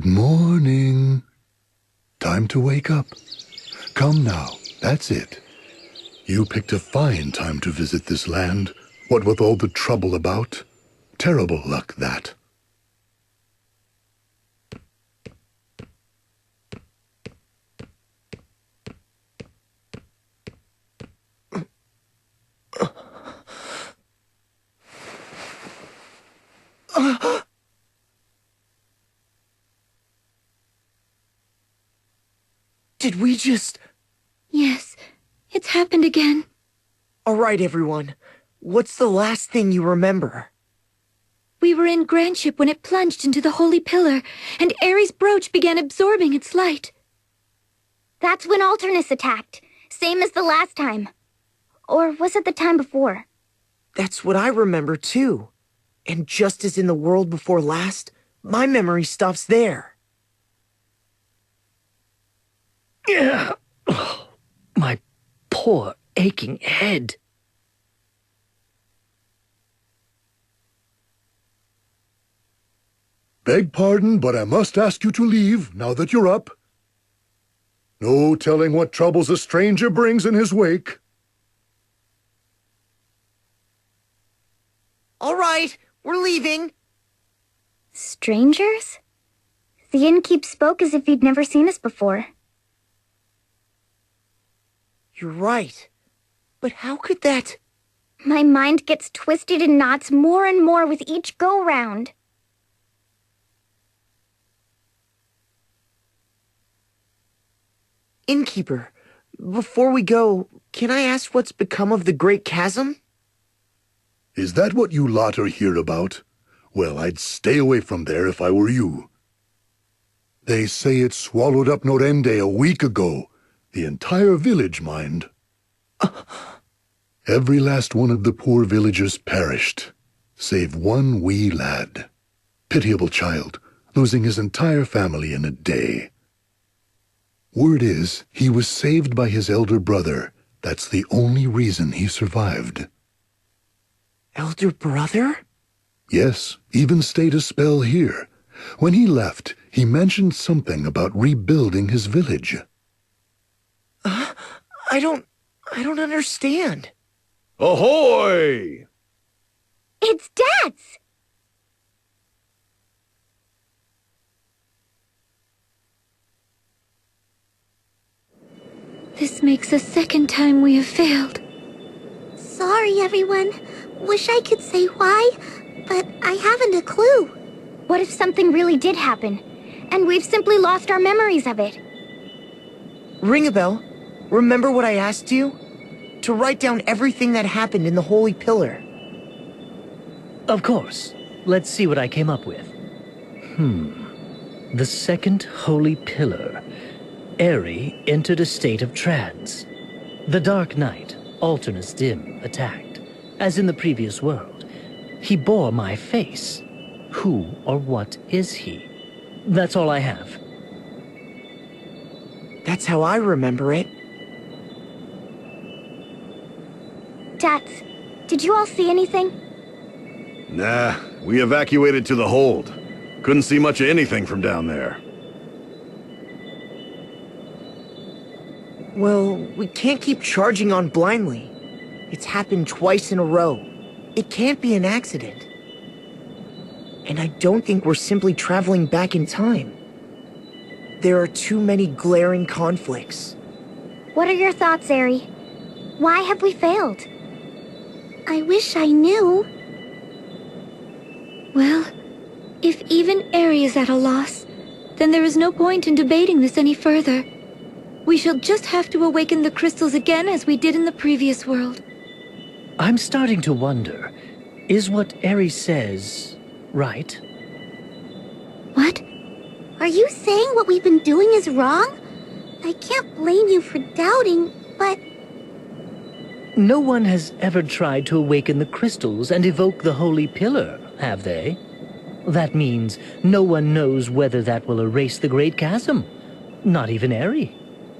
Good morning. Time to wake up. Come now, that's it. You picked a fine time to visit this land, what with all the trouble about. Terrible luck, that. Did we just... Yes, it's happened again. All right, everyone. What's the last thing you remember? We were in Grandship when it plunged into the Holy Pillar, and Ares' brooch began absorbing its light. That's when Alternus attacked, same as the last time. Or was it the time before? That's what I remember, too. And just as in the world before last, my memory stops there. Oh, my poor, aching head. Beg pardon, but I must ask you to leave now that you're up. No telling what troubles a stranger brings in his wake. All right, we're leaving. Strangers? The innkeep spoke as if he'd never seen us before. You're right. But how could that... My mind gets twisted in knots more and more with each go-round. Innkeeper, before we go, can I ask what's become of the Great Chasm? Is that what you lot are here about? Well, I'd stay away from there if I were you. They say it swallowed up Norende a week ago. The entire village, mind. Every last one of the poor villagers perished, save one wee lad. Pitiable child, losing his entire family in a day. Word is, he was saved by his elder brother. That's the only reason he survived. Elder brother? Yes, even stayed a spell here. When he left, he mentioned something about rebuilding his village. I don't understand. Ahoy! It's Dad's! This makes the second time we have failed. Sorry, everyone. Wish I could say why, but I haven't a clue. What if something really did happen, and we've simply lost our memories of it? Ring a bell. Remember what I asked you? To write down everything that happened in the Holy Pillar. Of course. Let's see what I came up with. The second Holy Pillar. Aerie entered a state of trance. The Dark Knight, Alternus Dim, attacked. As in the previous world, he bore my face. Who or what is he? That's all I have. That's how I remember it. Tats, did you all see anything? Nah, we evacuated to the hold. Couldn't see much of anything from down there. Well, we can't keep charging on blindly. It's happened twice in a row. It can't be an accident. And I don't think we're simply traveling back in time. There are too many glaring conflicts. What are your thoughts, Aerie? Why have we failed? I wish I knew. Well, if even Aerie is at a loss, then there is no point in debating this any further. We shall just have to awaken the crystals again as we did in the previous world. I'm starting to wonder, is what Aerie says right? What? Are you saying what we've been doing is wrong? I can't blame you for doubting, but... No one has ever tried to awaken the crystals and evoke the Holy Pillar, have they? That means no one knows whether that will erase the Great Chasm. Not even Aerie.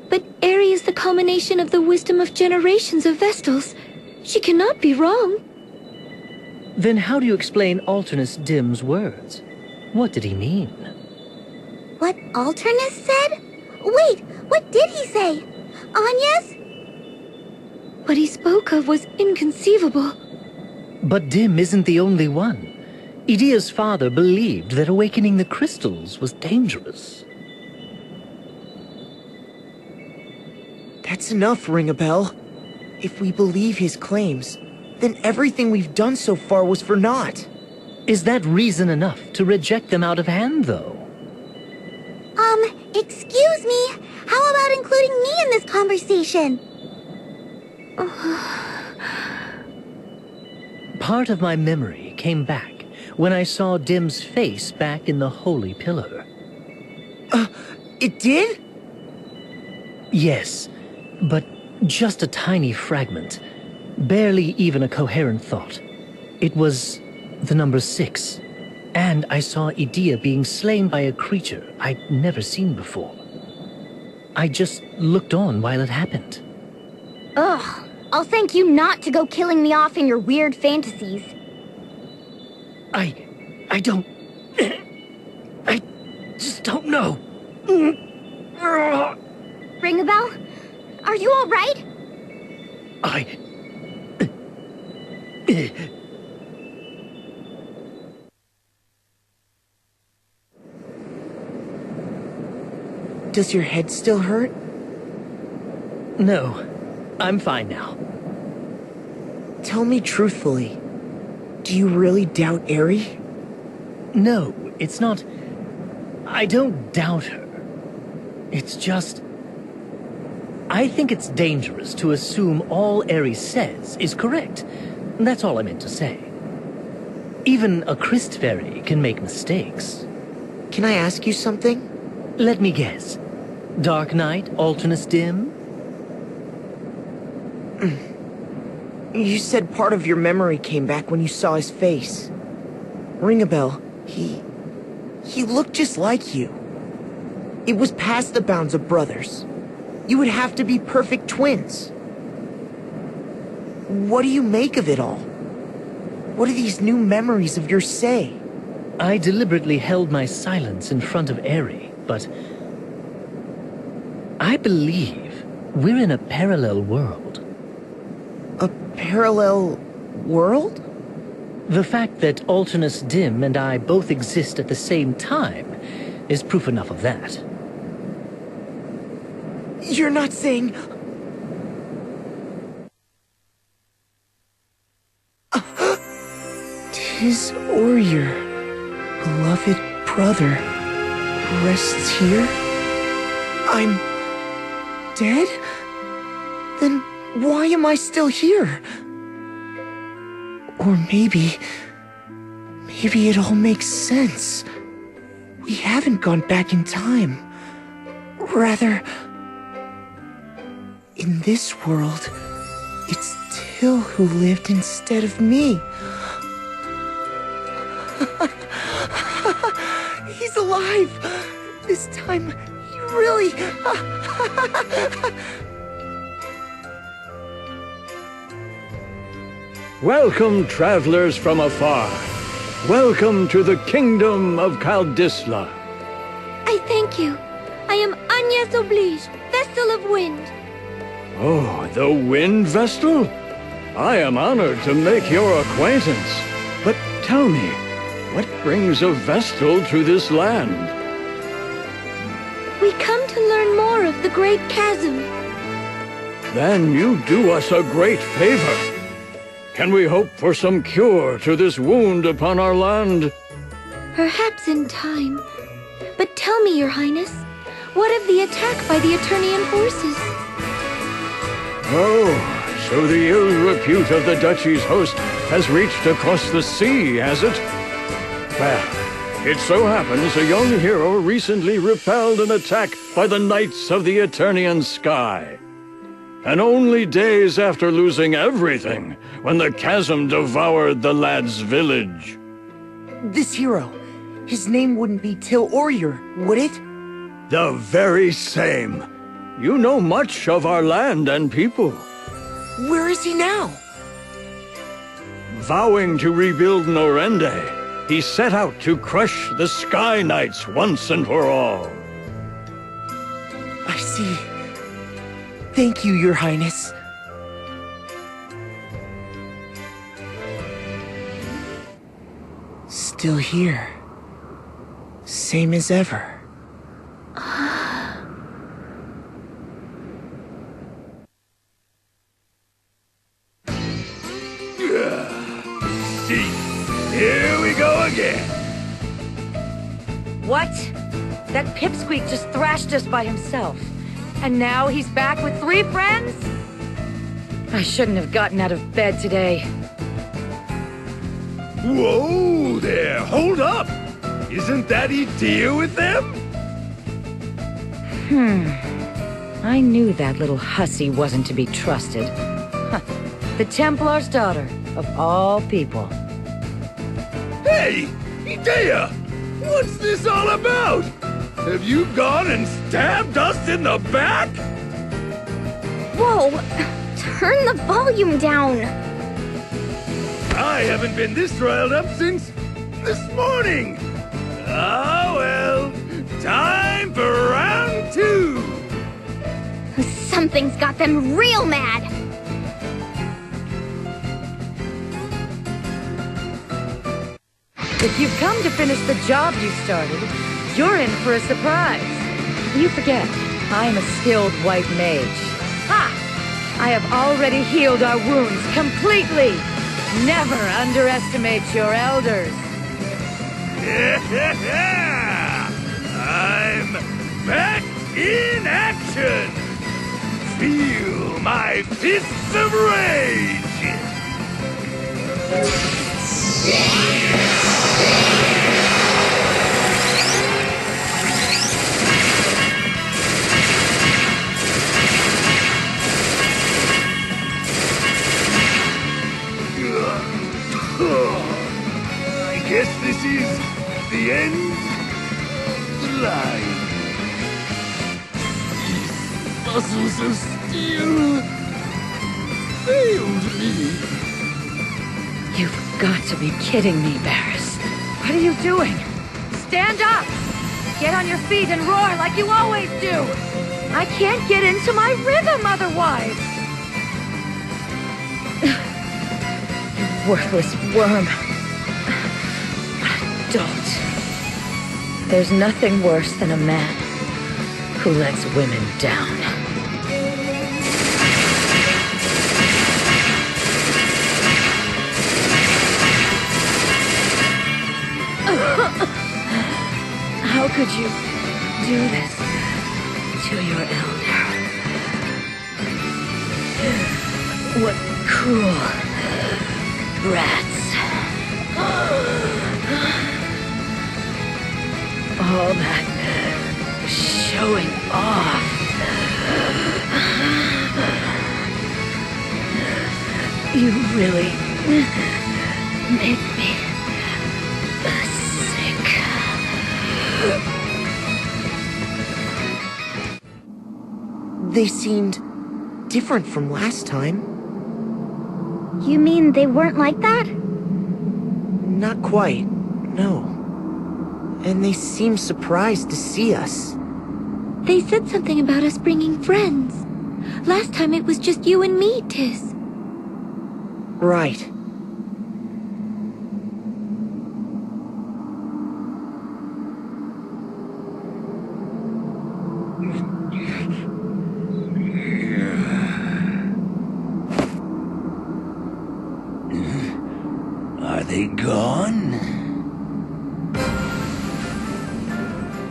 But Aerie is the culmination of the wisdom of generations of Vestals. She cannot be wrong. Then how do you explain Alternus Dim's words? What did he mean? What Alternus said? Wait, what did he say? Anya's? What he spoke of was inconceivable. But Dim isn't the only one. Idia's father believed that awakening the crystals was dangerous. That's enough, Ring-a-Bell. If we believe his claims, then everything we've done so far was for naught. Is that reason enough to reject them out of hand, though? Excuse me? How about including me in this conversation? Part of my memory came back when I saw Dim's face back in the Holy Pillar. It did? Yes, but just a tiny fragment. Barely even a coherent thought. It was the number 6. And I saw Idia being slain by a creature I'd never seen before. I just looked on while it happened. Ugh, I'll thank you not to go killing me off in your weird fantasies. I don't... I just don't know. Ring-a-Bell? Are you alright? Does your head still hurt? No, I'm fine now. Tell me truthfully, do you really doubt Eri? No, it's not... I don't doubt her. It's just... I think it's dangerous to assume all Eri says is correct. That's all I meant to say. Even a Christ Fairy can make mistakes. Can I ask you something? Let me guess. Dark Knight, Alternus Dim? You said part of your memory came back when you saw his face. Ring-a-Bell, he looked just like you. It was past the bounds of brothers. You would have to be perfect twins. What do you make of it all? What do these new memories of yours say? I deliberately held my silence in front of Eri, but... I believe we're in a parallel world. A parallel world? The fact that Alternus Dim and I both exist at the same time is proof enough of that. You're not saying... Tis Oryr, beloved brother, rests here? I'm... dead? Then why am I still here? Or maybe it all makes sense. We haven't gone back in time. Rather, in this world, it's Till who lived instead of me. He's alive! This time, he really... Welcome, travelers from afar. Welcome to the kingdom of Kaldisla. I thank you. I am Agnes Oblige, Vestal of Wind. Oh, the Wind Vestal? I am honored to make your acquaintance. But tell me, what brings a Vestal to this land? We come to learn more of the Great Chasm. Then you do us a great favor. Can we hope for some cure to this wound upon our land? Perhaps in time. But tell me, Your Highness, what of the attack by the Eternian forces? Oh, so the ill repute of the Duchy's host has reached across the sea, has it? Well, it so happens a young hero recently repelled an attack by the Knights of the Eternian Sky. And only days after losing everything, when the chasm devoured the lad's village. This hero, his name wouldn't be Till Oryr, would it? The very same. You know much of our land and people. Where is he now? Vowing to rebuild Norende, he set out to crush the Sky Knights once and for all. I see. Thank you, Your Highness. Still here. Same as ever. See, here we go again. What? That pipsqueak just thrashed us by himself. And now he's back with 3 friends? I shouldn't have gotten out of bed today. Whoa there, hold up! Isn't that Edea with them? I knew that little hussy wasn't to be trusted. Huh. The Templar's daughter, of all people. Hey, Edea! What's this all about? Have you gone and stabbed us in the back? Whoa! Turn the volume down! I haven't been this riled up since this morning! Ah, well, time for round 2! Something's got them real mad! If you've come to finish the job you started, you're in for a surprise. You forget, I'm a skilled white mage. Ha! I have already healed our wounds completely. Never underestimate your elders. Yeah! I'm back in action! Feel my fists of rage! I guess this is the end of the line. These muscles of steel failed me. You've got to be kidding me, Barris. What are you doing? Stand up! Get on your feet and roar like you always do! I can't get into my rhythm otherwise! You worthless worm. What a dolt. There's nothing worse than a man who lets women down. How could you do this to your elder? What cruel rats. All that showing off. You really make me sick. They seemed different from last time. You mean they weren't like that? Not quite, no. And they seemed surprised to see us. They said something about us bringing friends. Last time it was just you and me, Tiss. Right. Are they gone?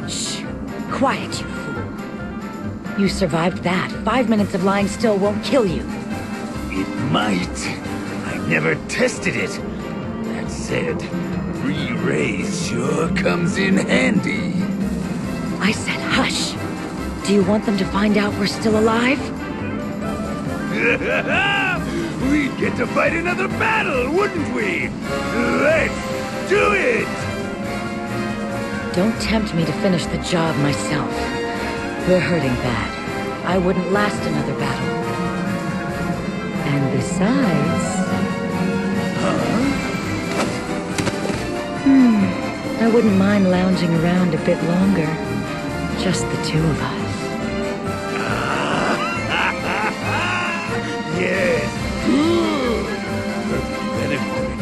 Shh. Quiet, you fool. You survived that. 5 minutes of lying still won't kill you. It might. I never tested it. That said, re-raise sure comes in handy. I said hush. Do you want them to find out we're still alive? We'd get to fight another battle, wouldn't we? Let's do it! Don't tempt me to finish the job myself. We're hurting bad. I wouldn't last another battle. And besides... I wouldn't mind lounging around a bit longer. Just the two of us. Yes, good. Better for me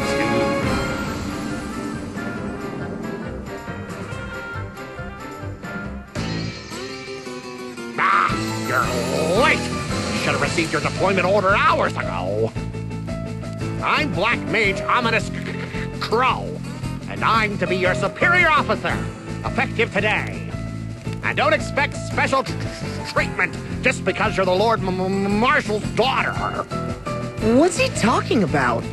Ah, you're late! You should have received your deployment order hours ago. I'm Black Mage Ominous Crow, and I'm to be your superior officer, effective today. And don't expect special treatment just because you're the Lord Marshal's daughter. What's he talking about?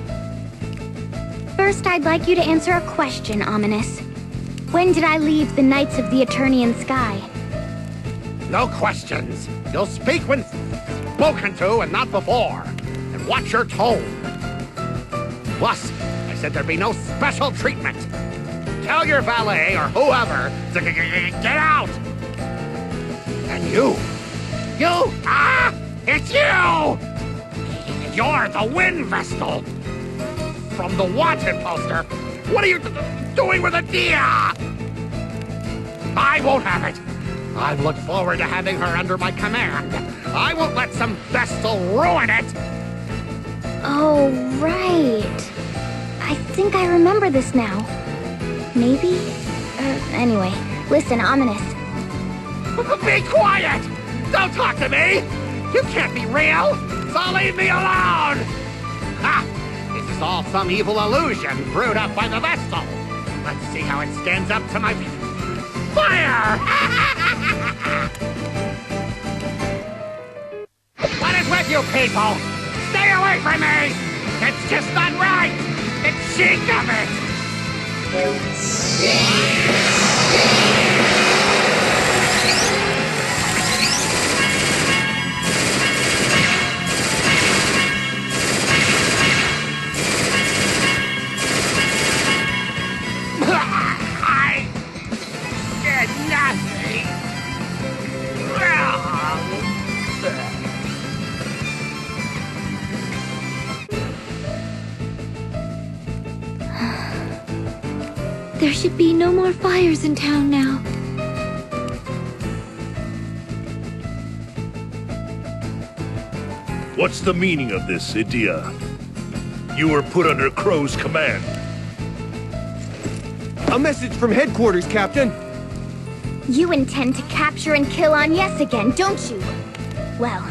First, I'd like you to answer a question, Ominous. When did I leave the Knights of the Eternian Sky? No questions. You'll speak when spoken to and not before. And watch your tone. Plus, I said there'd be no special treatment. Tell your valet or whoever to get out. And you, it's you! You're the Wind Vestal! From the wanted poster! What are you doing with Adia? I won't have it! I look forward to having her under my command. I won't let some Vestal ruin it! Oh, right. I think I remember this now. Maybe? Anyway, listen, Ominous. Be quiet! Don't talk to me! You can't be real! So leave me alone! Ha! This is all some evil illusion brewed up by the Vestal. Let's see how it stands up to my fire! What is with you people? Stay away from me! It's just not right! The cheek of it! I did nothing wrong. There should be no more fires in town now. What's the meaning of this, Idia? You were put under Crow's command. A message from headquarters, Captain. You intend to capture and kill Agnes again, don't you? Well,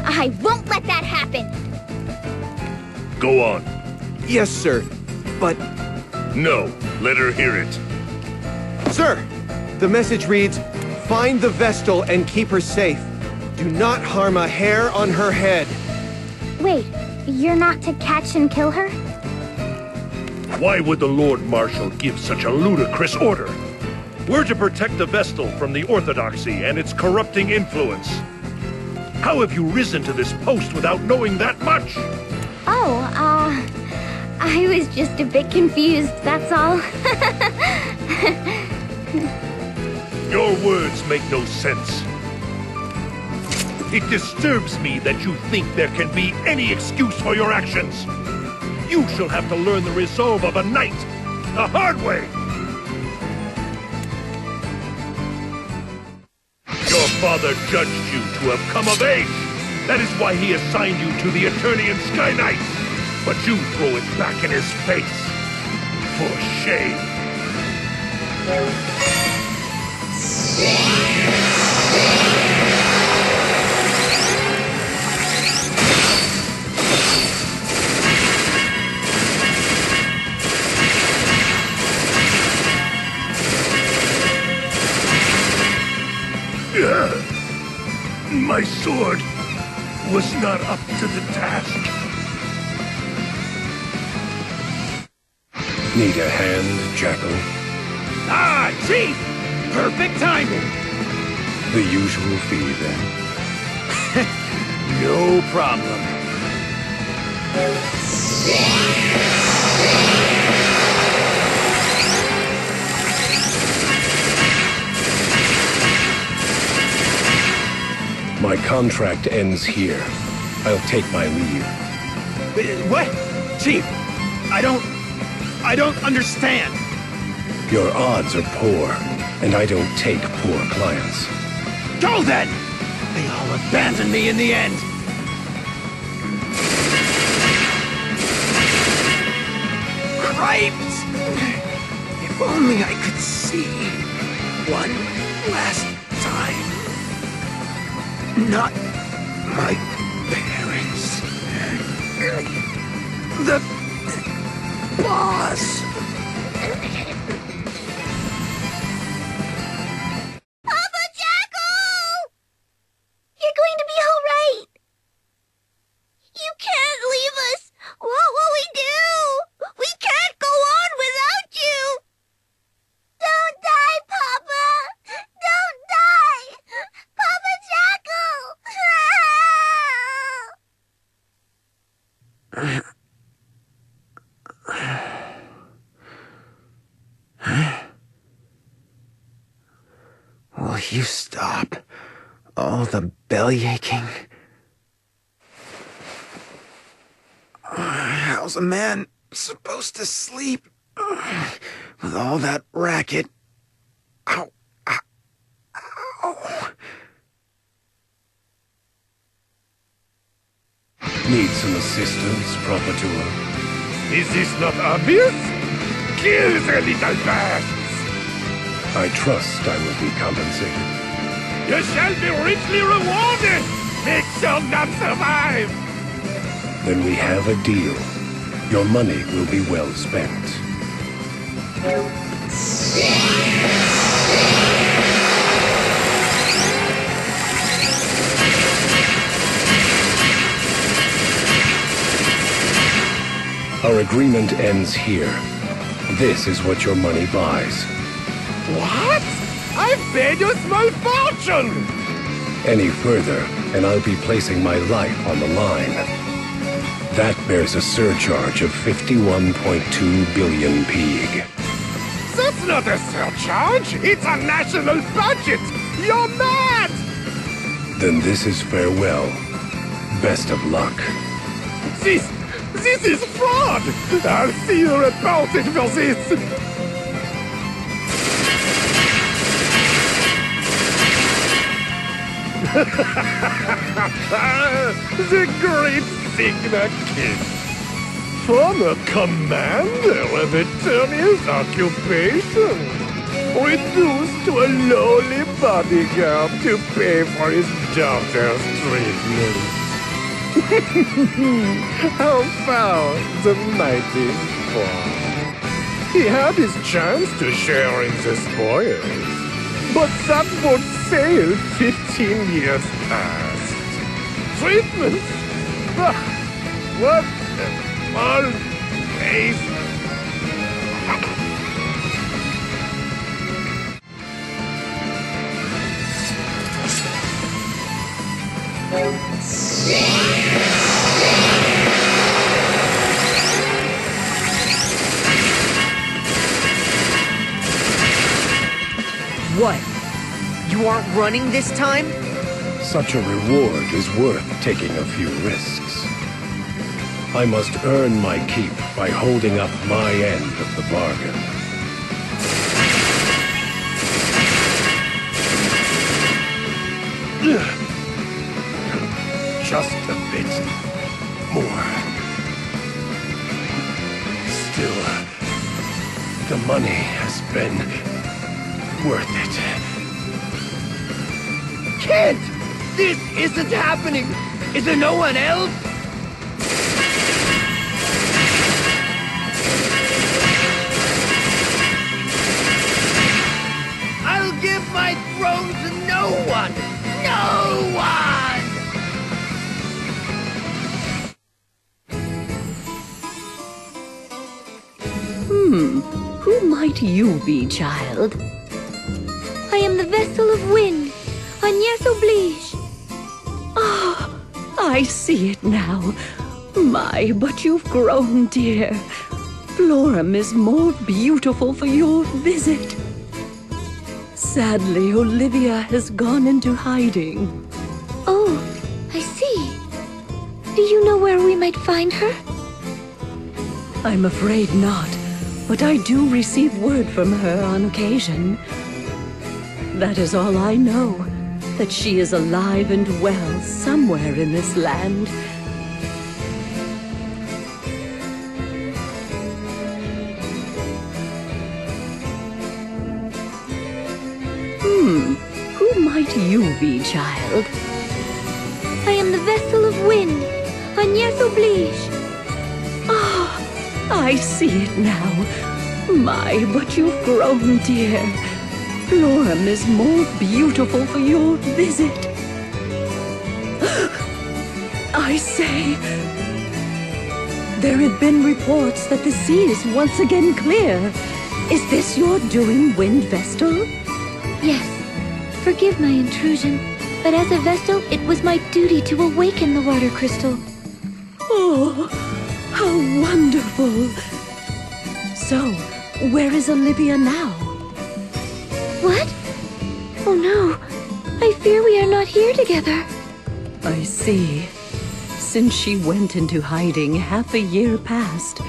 I won't let that happen! Go on. Yes, sir. But... No, let her hear it. Sir! The message reads, find the Vestal and keep her safe. Do not harm a hair on her head. Wait, you're not to catch and kill her? Why would the Lord Marshal give such a ludicrous order? We're to protect the Vestal from the Orthodoxy and its corrupting influence. How have you risen to this post without knowing that much? Oh, I was just a bit confused, that's all. Your words make no sense. It disturbs me that you think there can be any excuse for your actions. You shall have to learn the resolve of a knight, the hard way. Your father judged you to have come of age. That is why he assigned you to the Eternian Sky Knight. But you throw it back in his face. For shame. My sword was not up to the task. Need a hand, Jackal? Ah, Chief! Perfect timing! The usual fee, then? No problem. My contract ends here. I'll take my leave. What? Chief, I don't understand. Your odds are poor, and I don't take poor clients. Go then! They all abandoned me in the end! Cripes! If only I could see one last time. Not my parents. The boss. Papa Jackal! You're going to be all right. You can't leave us. What will we do? We can't go on without you. Don't die, Papa. Don't die. Papa Will you stop all the bellyaching? How's a man supposed to sleep with all that racket? Ow. Ow. Ow. Need some assistance, Propator? Is this not obvious? Kill the little bastards! I trust I will be compensated. You shall be richly rewarded! Make sure not survive! Then we have a deal. Your money will be well spent. Our agreement ends here. This is what your money buys. What? I've paid you a small fortune! Any further, and I'll be placing my life on the line. That bears a surcharge of 51.2 billion Peeg. That's not a surcharge! It's a national budget! You're mad! Then this is farewell. Best of luck. This is fraud! I'll see you reported for this! The great Sigma Kid. Former commander of Eternia's occupation. Reduced to a lowly bodyguard to pay for his daughter's treatment. How far the mighty fall. He had his chance to share in the spoils. But that boat sailed 15 years past. Treatment? What a small face. What? You aren't running this time? Such a reward is worth taking a few risks. I must earn my keep by holding up my end of the bargain. Just a bit more. Still, the money has been worth it. Kid! This isn't happening! Is there no one else? I'll give my throne to no one! No one! Who might you be, child? I am the vessel of wind, Agnès Oblige. Ah, I see it now. My, but you've grown, dear. Florum is more beautiful for your visit. Sadly, Olivia has gone into hiding. Oh, I see. Do you know where we might find her? I'm afraid not, but I do receive word from her on occasion. That is all I know, that she is alive and well somewhere in this land. Who might you be, child? I am the vessel of wind, Agnès Oblige. Ah, I see it now. My, but you've grown, dear. Florum is more beautiful for your visit. I say, there have been reports that the sea is once again clear. Is this your doing, Wind Vestal? Yes. Forgive my intrusion, but as a Vestal, it was my duty to awaken the water crystal. Oh, how wonderful. So, where is Olivia now? What? Oh no, I fear we are not here together. I see. Since she went into hiding half a year past,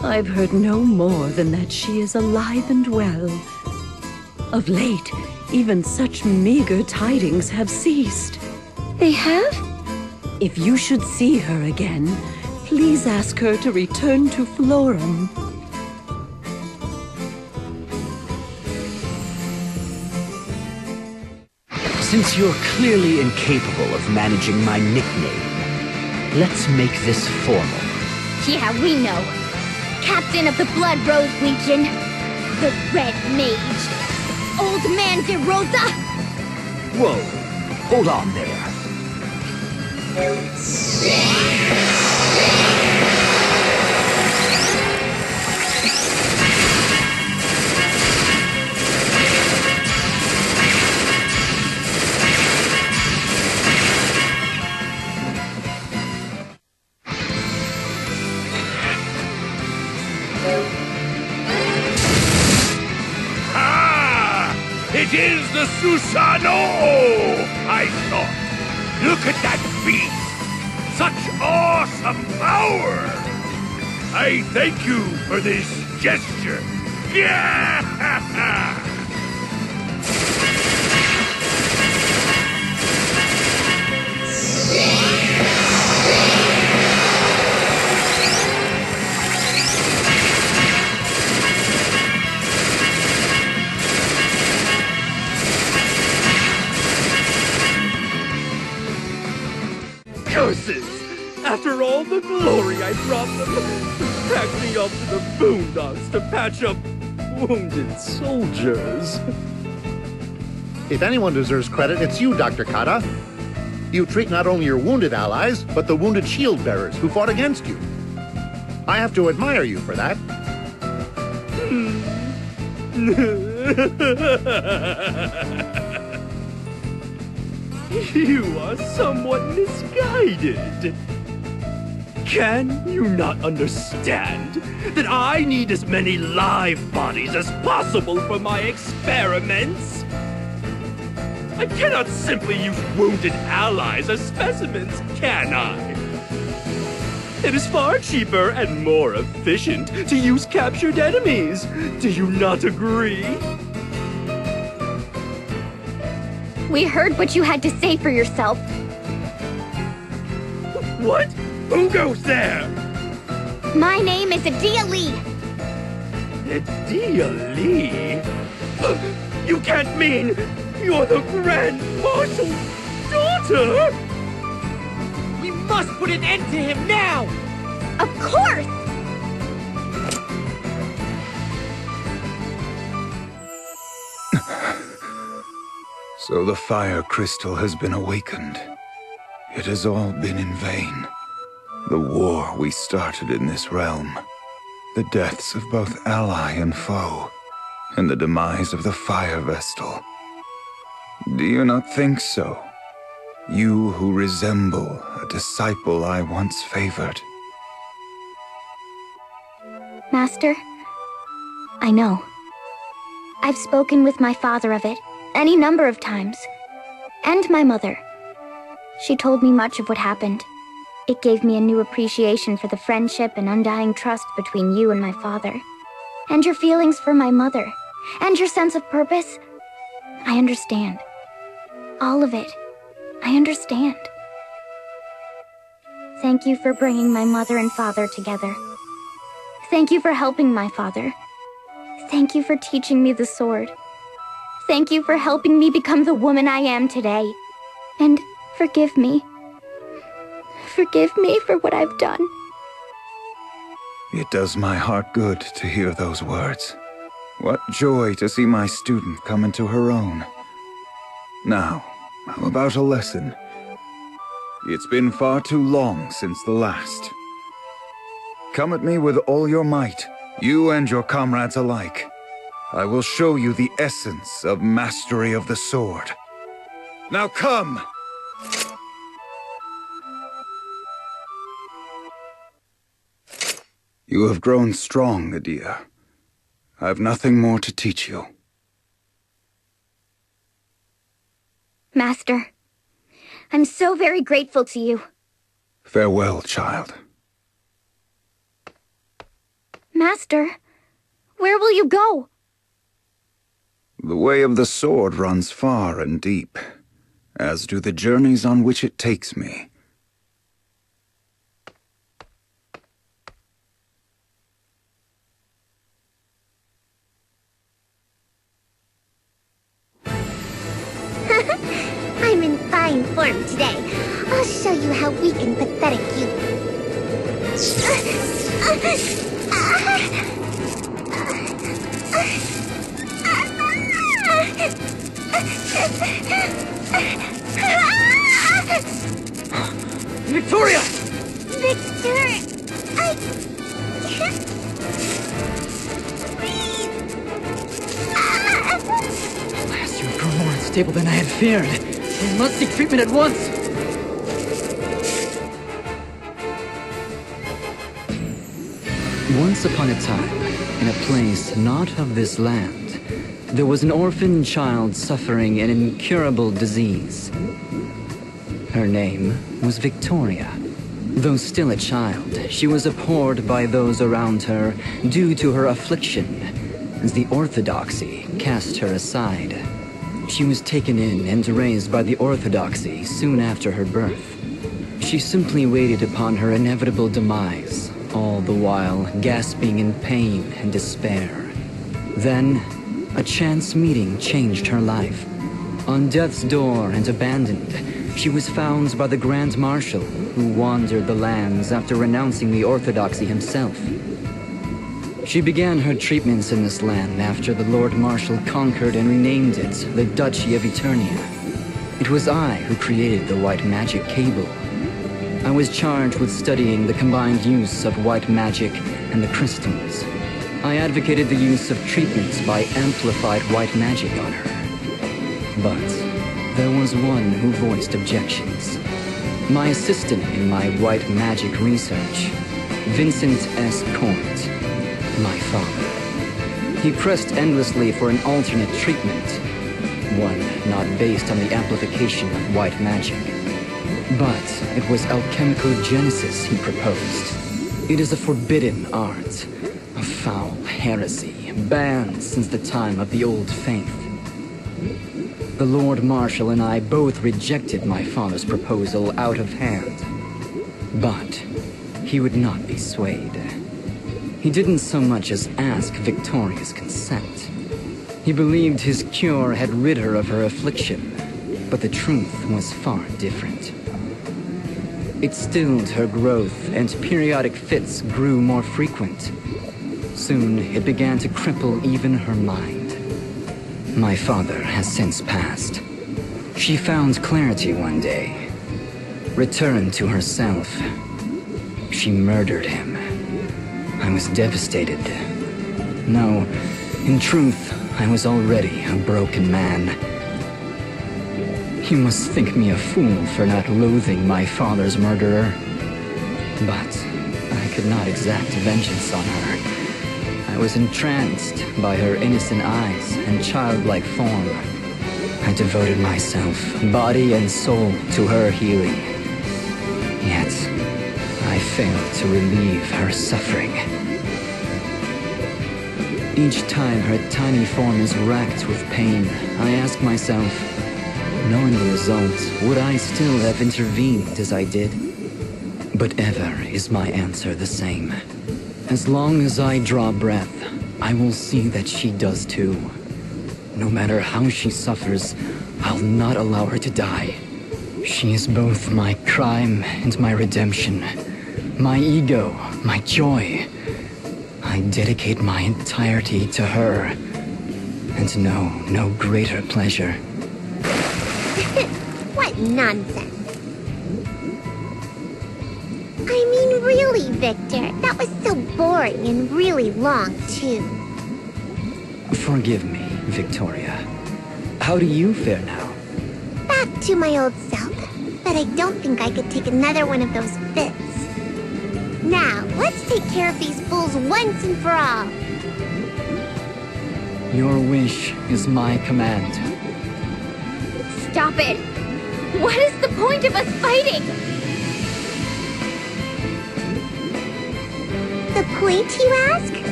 I've heard no more than that she is alive and well. Of late, even such meager tidings have ceased. They have? If you should see her again, please ask her to return to Florum. Since you're clearly incapable of managing my nickname, let's make this formal. Yeah, we know. Captain of the Blood Rose Legion, the Red Mage, Old Man de Rosa. Whoa, hold on there. It is the Susanoo! I thought. Look at that beast! Such awesome power! I thank you for this gesture. Yeah! Curses! After all the glory I brought them, packed me off to the boondocks to patch up wounded soldiers. If anyone deserves credit, it's you, Dr. Kata. You treat not only your wounded allies, but the wounded shield bearers who fought against you. I have to admire you for that. You are somewhat misguided. Can you not understand that I need as many live bodies as possible for my experiments? I cannot simply use wounded allies as specimens, can I? It is far cheaper and more efficient to use captured enemies. Do you not agree? We heard what you had to say for yourself. What? Who goes there? My name is Adia Lee. Adia Lee? You can't mean you're the Grand Marshal's daughter? We must put an end to him now! Of course! So the fire crystal has been awakened. It has all been in vain. The war we started in this realm. The deaths of both ally and foe. And the demise of the fire vestal. Do you not think so? You who resemble a disciple I once favored. Master, I know. I've spoken with my father of it any number of times. And my mother. She told me much of what happened. It gave me a new appreciation for the friendship and undying trust between you and my father. and your feelings for my mother, and your sense of purpose. I understand. All of it. I understand. Thank you for bringing my mother and father together. Thank you for helping my father. Thank you for teaching me the sword. Thank you for helping me become the woman I am today. And forgive me. Forgive me for what I've done. It does my heart good to hear those words. What joy to see my student come into her own. Now, how about a lesson? It's been far too long since the last. Come at me with all your might, you and your comrades alike. I will show you the essence of mastery of the sword. Now come! You have grown strong, Adia. I've nothing more to teach you. Master, I'm so very grateful to you. Farewell, child. Master, where will you go? The way of the sword runs far and deep, as do the journeys on which it takes me. I'm in fine form today. I'll show you how weak and pathetic you... Victoria! Victor... I can't... Alas, you have grown more unstable than I had feared. We must seek treatment at once. Once upon a time, in a place not of this land, there was an orphan child suffering an incurable disease. Her name was Victoria. Though still a child, she was abhorred by those around her due to her affliction, as the orthodoxy cast her aside. She was taken in and raised by the orthodoxy soon after her birth. She simply waited upon her inevitable demise, all the while gasping in pain and despair. Then, a chance meeting changed her life. On death's door and abandoned, she was found by the Grand Marshal, who wandered the lands after renouncing the orthodoxy himself. She began her treatments in this land after the Lord Marshal conquered and renamed it the Duchy of Eternia. It was I who created the white magic cable. I was charged with studying the combined use of white magic and the crystals. I advocated the use of treatments by amplified white magic on her. But there was one who voiced objections. My assistant in my white magic research, Vincent S. Court, my father. He pressed endlessly for an alternate treatment, one not based on the amplification of white magic. But it was alchemicogenesis he proposed. It is a forbidden art, a foul heresy, banned since the time of the Old Faith. The Lord Marshal and I both rejected my father's proposal out of hand. But he would not be swayed. He didn't so much as ask Victoria's consent. He believed his cure had rid her of her affliction, but the truth was far different. It stilled her growth, and periodic fits grew more frequent. Soon, it began to cripple even her mind. My father has since passed. She found clarity one day, returned to herself. She murdered him. I was devastated. No, in truth, I was already a broken man. You must think me a fool for not loathing my father's murderer. But I could not exact vengeance on her. I was entranced by her innocent eyes and childlike form. I devoted myself, body and soul, to her healing. Yet, I failed to relieve her suffering. Each time her tiny form is racked with pain, I ask myself, knowing the result, would I still have intervened as I did? But ever is my answer the same. As long as I draw breath, I will see that she does too. No matter how she suffers, I'll not allow her to die. She is both my crime and my redemption. My ego, my joy. I dedicate my entirety to her. And know no greater pleasure. What nonsense. I mean, really, Victor, that was so boring and really long, too. Forgive me, Victoria. How do you fare now? Back to my old self, but I don't think I could take another one of those fits. Now, let's take care of these fools once and for all. Your wish is my command. Stop it! What is the point of us fighting? The point, you ask?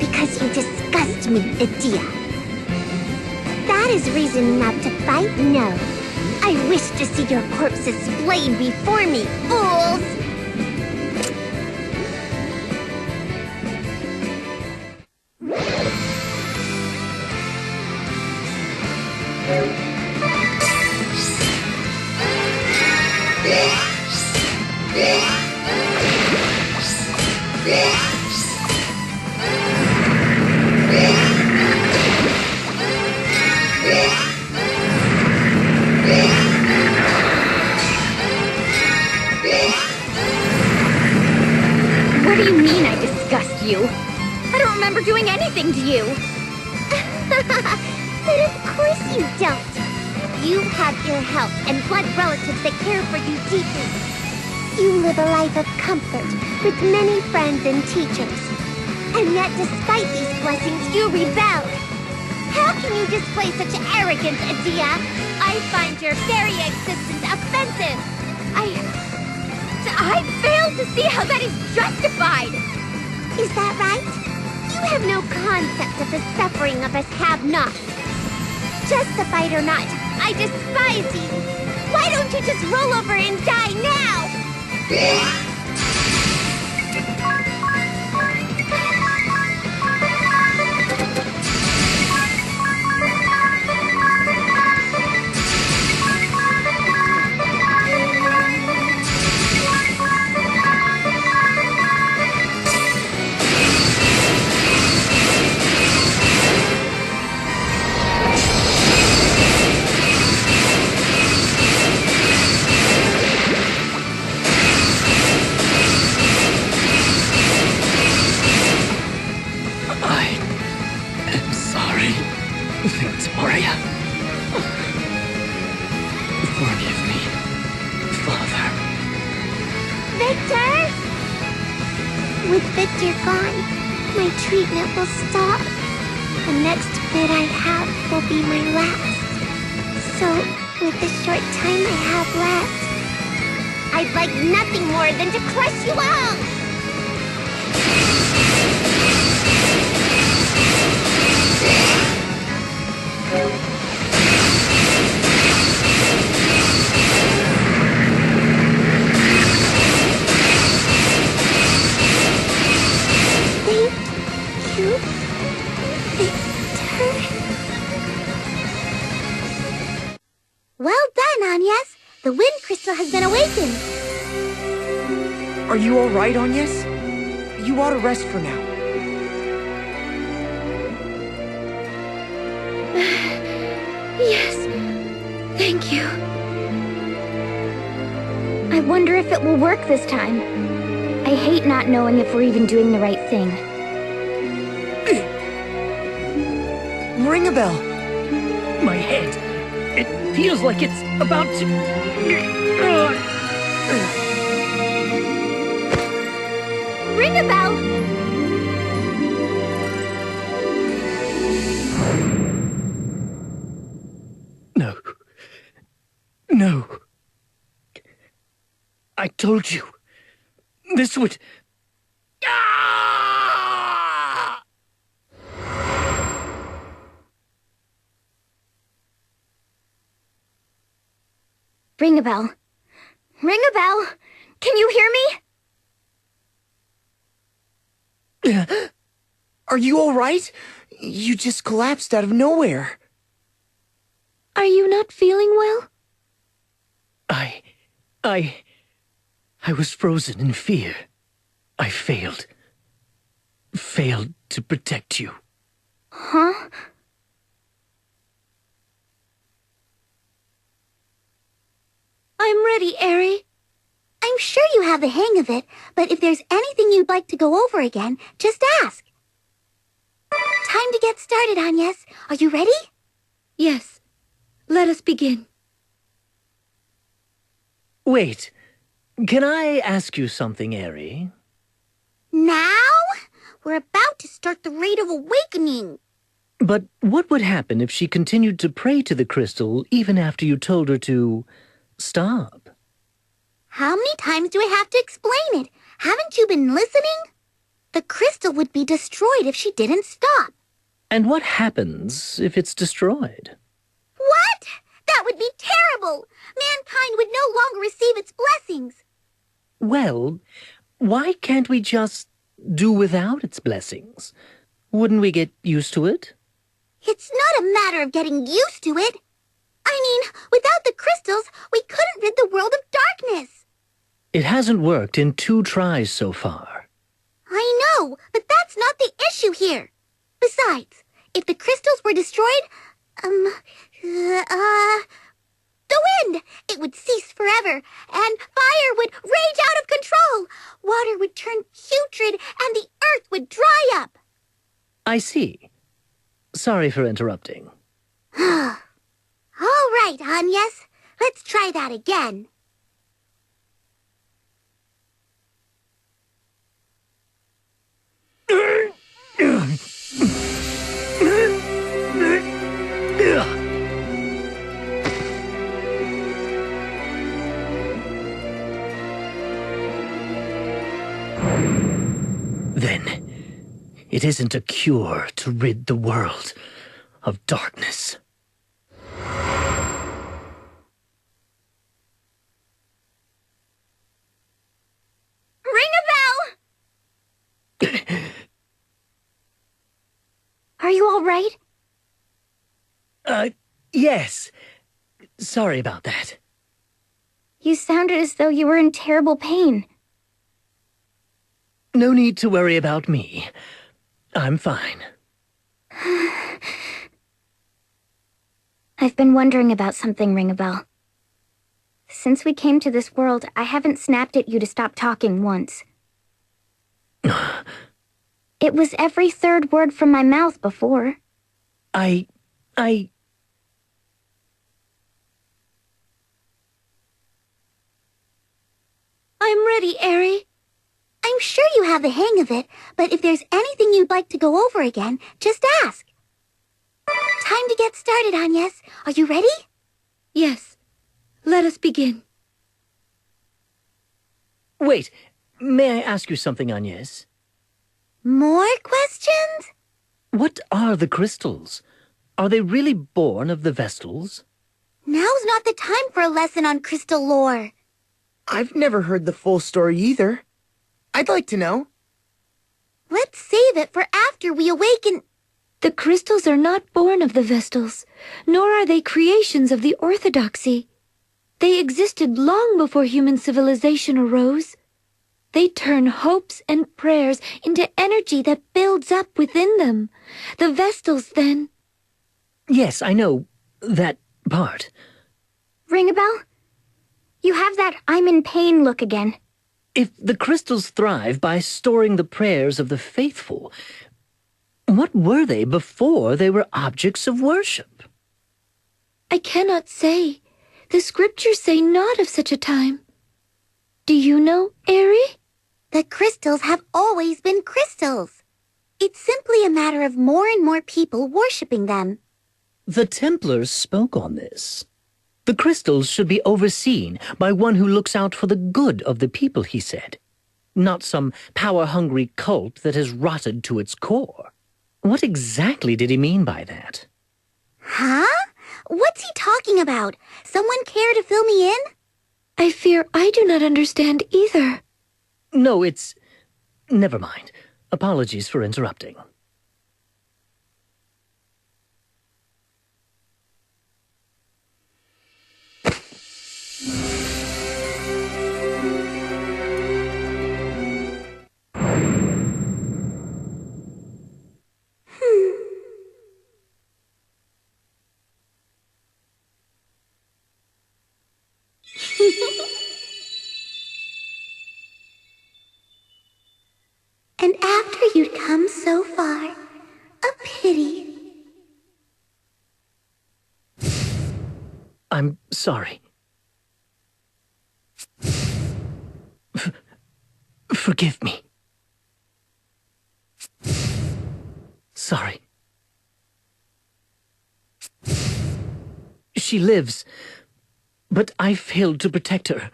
Because you disgust me, Edea. That is reason enough to fight? No. I wish to see your corpses splayed before me, fools! What do you mean I disgust you? I don't remember doing anything to you. But of course you don't. You have ill health and blood relatives that care for you deeply. You live a life of comfort with many friends and teachers. And yet despite these blessings, you rebel. How can you display such arrogance, Edea? I find your very existence offensive. I fail to see how that is justified. Is that right? You have no concept of the suffering of us have-nots. Justified or not, I despise you. Why don't you just roll over and die now? Victoria. Forgive me, Father. Victor! With Victor gone, my treatment will stop. The next fit I have will be my last. So, with the short time I have left, I'd like nothing more than to crush you all! Thank you, Victor. Well done, Agnes. The wind crystal has been awakened. Are you all right, Agnes? You ought to rest for now. Yes, thank you. I wonder if it will work this time. I hate not knowing if we're even doing the right thing. Ring a bell. My head. It feels like it's about to... Ring a bell! No. No. I told you. This would... Ring a bell. Ring a bell! Can you hear me? Are you alright? You just collapsed out of nowhere. Are you not feeling well? I was frozen in fear. I failed. Failed to protect you. Huh? I'm ready, Eri. I'm sure you have the hang of it, but if there's anything you'd like to go over again, just ask. Time to get started, Agnes. Are you ready? Yes. Let us begin. Wait. Can I ask you something, Eri? Now? We're about to start the Rite of Awakening. But what would happen if she continued to pray to the crystal even after you told her to stop? How many times do I have to explain it? Haven't you been listening? The crystal would be destroyed if she didn't stop. And what happens if it's destroyed? What? That would be terrible! Mankind would no longer receive its blessings. Well, why can't we just do without its blessings? Wouldn't we get used to it? It's not a matter of getting used to it. I mean, without the crystals, we couldn't rid the world of darkness. It hasn't worked in 2 tries so far. I know, but that's not the issue here. Besides, if the crystals were destroyed, the wind! It would cease forever, and fire would rage out of control. Water would turn putrid, and the earth would dry up. I see. Sorry for interrupting. All right, Agnes. Let's try that again. Then, it isn't a cure to rid the world of darkness. Ring a bell! Are you all right? Yes. Sorry about that. You sounded as though you were in terrible pain. No need to worry about me. I'm fine. I've been wondering about something, Ring a Bell. Since we came to this world, I haven't snapped at you to stop talking once. It was every 3rd word from my mouth before. I'm ready, Eri. I'm sure you have the hang of it, but if there's anything you'd like to go over again, just ask. Time to get started, Agnes. Are you ready? Yes. Let us begin. Wait, may I ask you something, Agnes? More questions? What are the crystals? Are they really born of the Vestals? Now's not the time for a lesson on crystal lore. I've never heard the full story either. I'd like to know. Let's save it for after we awaken. The crystals are not born of the Vestals, nor are they creations of the Orthodoxy. They existed long before human civilization arose. They turn hopes and prayers into energy that builds up within them. The Vestals, then. Yes, I know that part. Ring a bell? You have that I'm in pain look again. If the crystals thrive by storing the prayers of the faithful, what were they before they were objects of worship? I cannot say. The scriptures say not of such a time. Do you know, Eri? The crystals have always been crystals. It's simply a matter of more and more people worshipping them. The Templars spoke on this. The crystals should be overseen by one who looks out for the good of the people, he said. Not some power-hungry cult that has rotted to its core. What exactly did he mean by that? Huh? What's he talking about? Someone care to fill me in? I fear I do not understand either. No, it's... Never mind. Apologies for interrupting. And after you'd come so far, a pity. I'm sorry. Forgive me. Sorry. She lives, but I failed to protect her.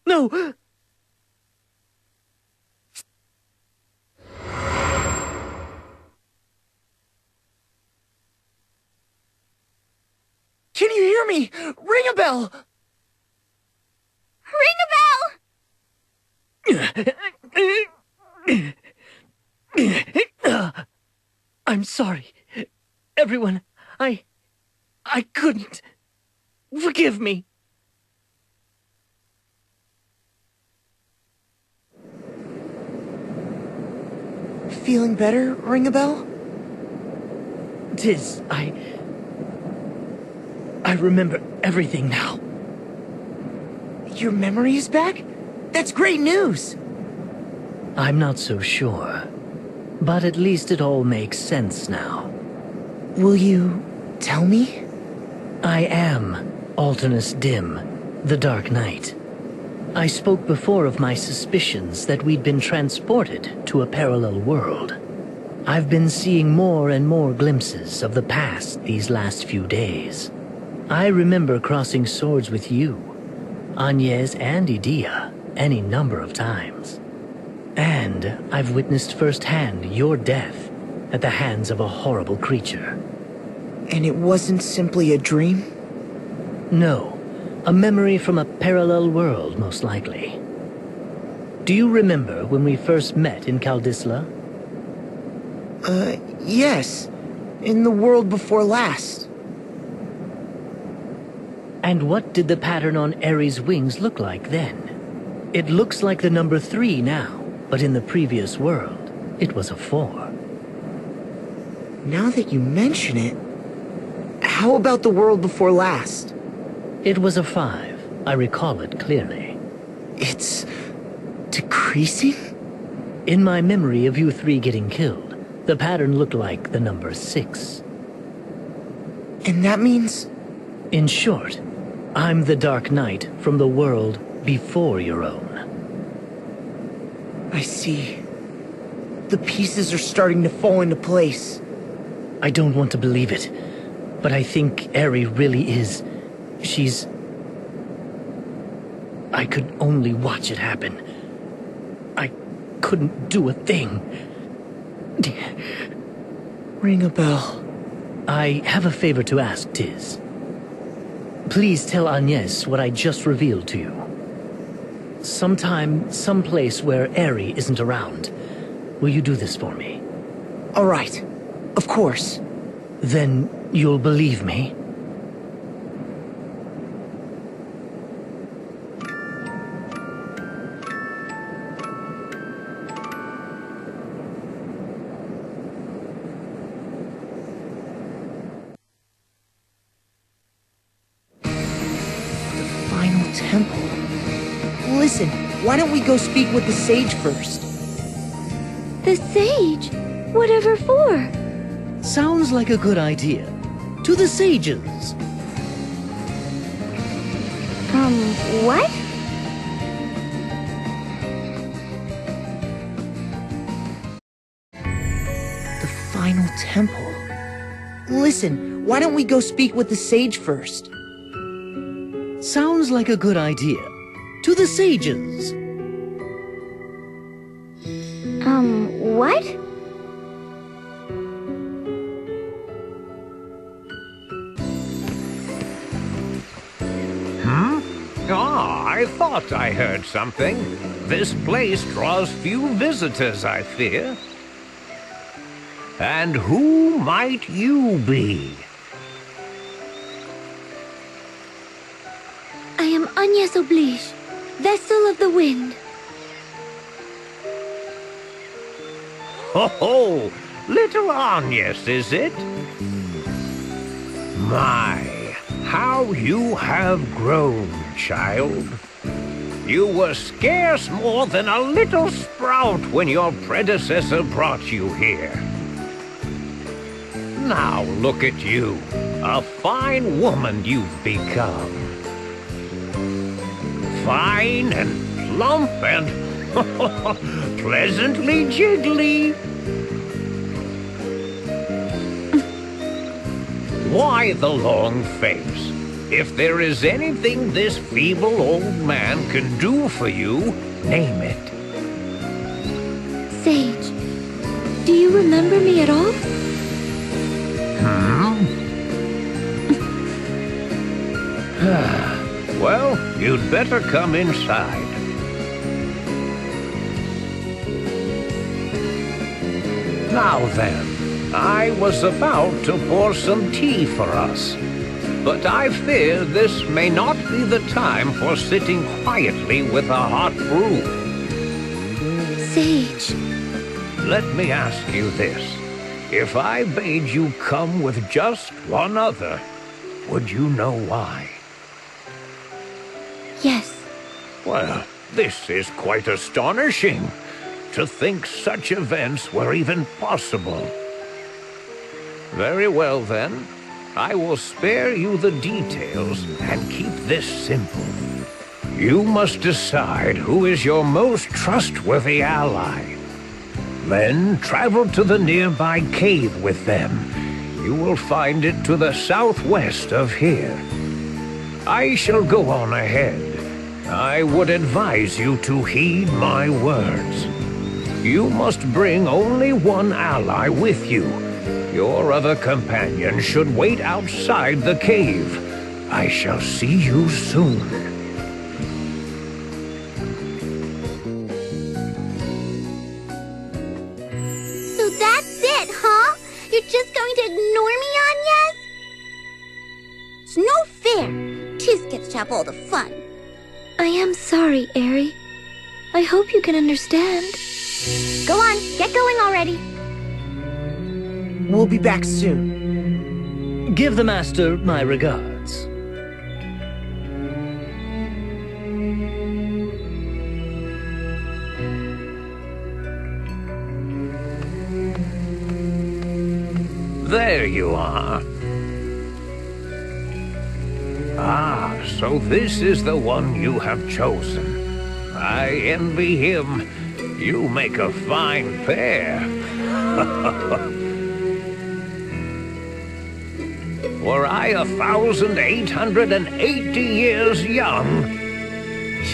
No! Can you hear me? Ring a bell! Ring a bell! I'm sorry. Everyone, I couldn't. Forgive me. Feeling better, Ring a bell? Tiz, I remember everything now. Your memory is back? That's great news! I'm not so sure. But at least it all makes sense now. Will you tell me? I am Alternus Dim, the Dark Knight. I spoke before of my suspicions that we'd been transported to a parallel world. I've been seeing more and more glimpses of the past these last few days. I remember crossing swords with you, Agnes and Edea, any number of times. And I've witnessed firsthand your death at the hands of a horrible creature. And it wasn't simply a dream? No. A memory from a parallel world, most likely. Do you remember when we first met in Kaldisla? Yes. In the world before last. And what did the pattern on Ares' wings look like then? It looks like the number 3 now, but in the previous world, it was a 4. Now that you mention it, how about the world before last? It was a 5. I recall it clearly. It's decreasing? In my memory of you 3 getting killed, the pattern looked like the number 6. And that means? In short, I'm the Dark Knight from the world before your own. I see. The pieces are starting to fall into place. I don't want to believe it, but I think Eri really is... She's... I could only watch it happen. I couldn't do a thing. Ring a bell. I have a favor to ask, Tiz. Please tell Agnes what I just revealed to you. Sometime, someplace where Eri isn't around. Will you do this for me? All right. Of course. Then you'll believe me? Temple. Listen, why don't we go speak with the sage first? The sage? Whatever for? Sounds like a good idea. To the sages. What? The final temple. Listen, why don't we go speak with the sage first? Sounds like a good idea. To the sages. What? I thought I heard something. This place draws few visitors, I fear. And who might you be? I am Agnes Oblige, Vessel of the Wind. Ho ho! Little Agnes, is it? My, how you have grown, child. You were scarce more than a little sprout when your predecessor brought you here. Now look at you, a fine woman you've become. Fine and plump and pleasantly jiggly. Why the long face? If there is anything this feeble old man can do for you, name it. Sage, do you remember me at all? Well, you'd better come inside. Now then, I was about to pour some tea for us, but I fear this may not be the time for sitting quietly with a hot brew. Sage. Let me ask you this. If I bade you come with just one other, would you know why? Yes. Well, this is quite astonishing. To think such events were even possible. Very well, then. I will spare you the details and keep this simple. You must decide who is your most trustworthy ally. Then travel to the nearby cave with them. You will find it to the southwest of here. I shall go on ahead. I would advise you to heed my words. You must bring only one ally with you. Your other companion should wait outside the cave. I shall see you soon. So that's it, huh? You're just going to ignore me, Agnes? It's no fair. Tiz gets to have all the fun. I am sorry, Aerie. I hope you can understand. Go on, get going already. We'll be back soon. Give the master my regards. There you are. Ah, so this is the one you have chosen. I envy him. You make a fine pair. Were I 1,880 years young?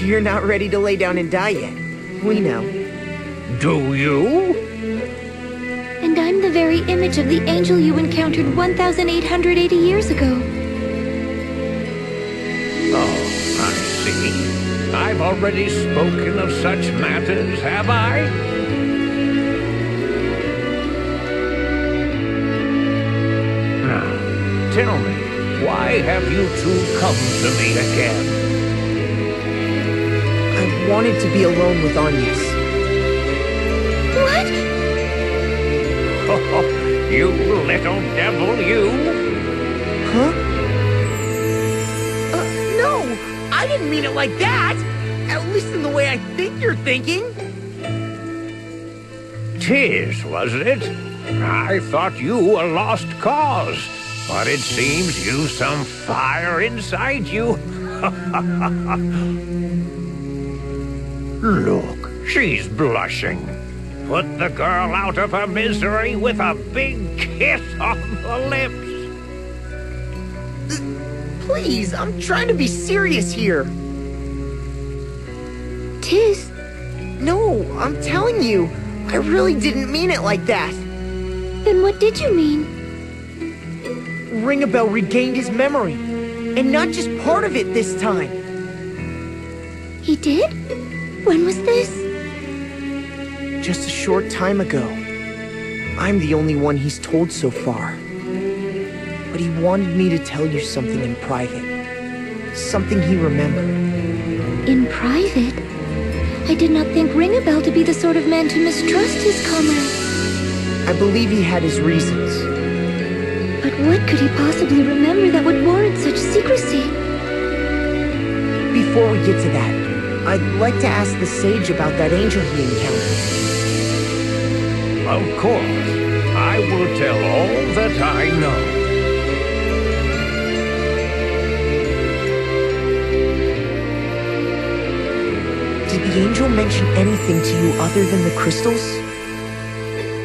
You're not ready to lay down and die yet. We know. Do you? And I'm the very image of the angel you encountered 1,880 years ago. Oh, I see. I've already spoken of such matters, have I? Now, tell me, why have you two come to me again? I wanted to be alone with Agnes. What? Oh, you little devil, you! Huh? No! I didn't mean it like that! At least in the way I think you're thinking! Tiz, was it? I thought you a lost cause, but it seems you've some fire inside you. Look, she's blushing. Put the girl out of her misery with a big kiss on the lips. Please, I'm trying to be serious here. Tiz? No, I'm telling you, I really didn't mean it like that. Then what did you mean? Ringabel regained his memory, and not just part of it this time. He did? When was this? Just a short time ago. I'm the only one he's told so far. But he wanted me to tell you something in private. Something he remembered. In private? I did not think Ring-a-Bell to be the sort of man to mistrust his comrade. I believe he had his reasons. But what could he possibly remember that would warrant such secrecy? Before we get to that, I'd like to ask the sage about that angel he encountered. Of course. I will tell all that I know. Did the angel mention anything to you other than the crystals?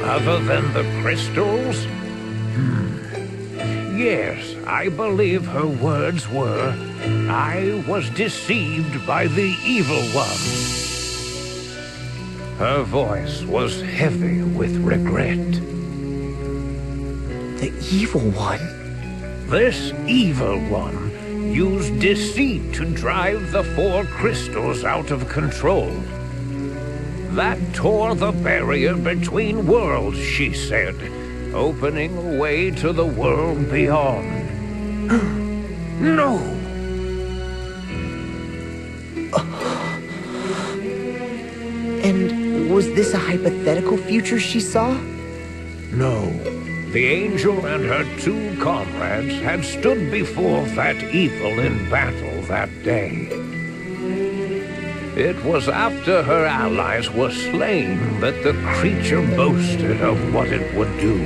Other than the crystals? Yes, I believe her words were, I was deceived by the evil one. Her voice was heavy with regret. The evil one? This evil one used deceit to drive the 4 crystals out of control. That tore the barrier between worlds, she said, opening a way to the world beyond. No! And was this a hypothetical future she saw? No. The angel and her 2 comrades had stood before that evil in battle that day. It was after her allies were slain that the creature boasted of what it would do.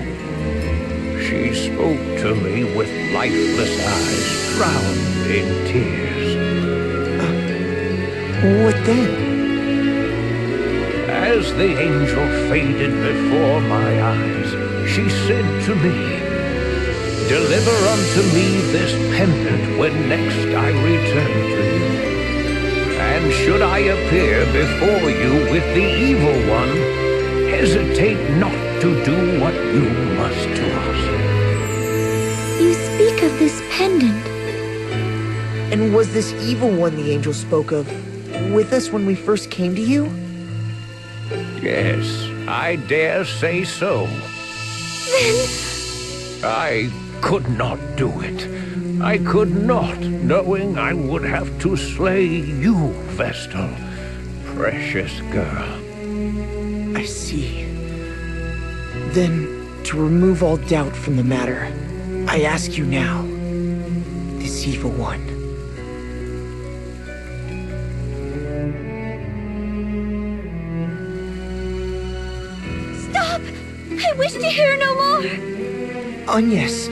She spoke to me with lifeless eyes, drowned in tears. What then? As the angel faded before my eyes, she said to me, "Deliver unto me this pendant when next I return to you. And should I appear before you with the evil one, hesitate not to do what you must to us." You speak of this pendant. And was this evil one the angel spoke of with us when we first came to you? Yes, I dare say so. Then... I could not do it. I could not, knowing I would have to slay you, Vestal. Precious girl. I see. Then, to remove all doubt from the matter, I ask you now, this evil one. Stop! I wish to hear no more! Agnes.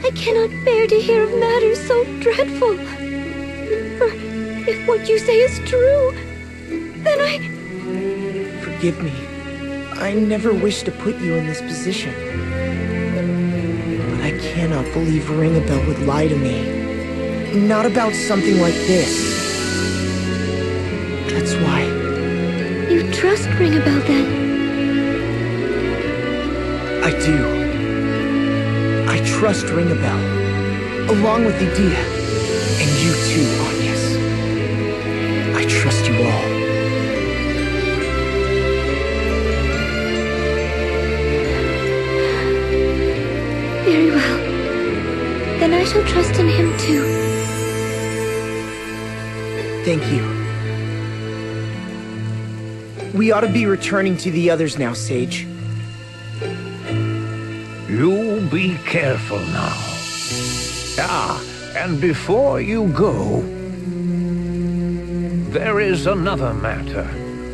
I cannot bear to hear of matters so dreadful. For if what you say is true, then Forgive me. I never wished to put you in this position. But I cannot believe Ring-a-Bell would lie to me. Not about something like this. That's why. You trust Ring-a-Bell then? I do. I trust Ring-a-Bell, along with Edea, and you too, Agnes. I trust you all. Very well. Then I shall trust in him too. Thank you. We ought to be returning to the others now, Sage. You be careful now. Ah, and before you go, there is another matter.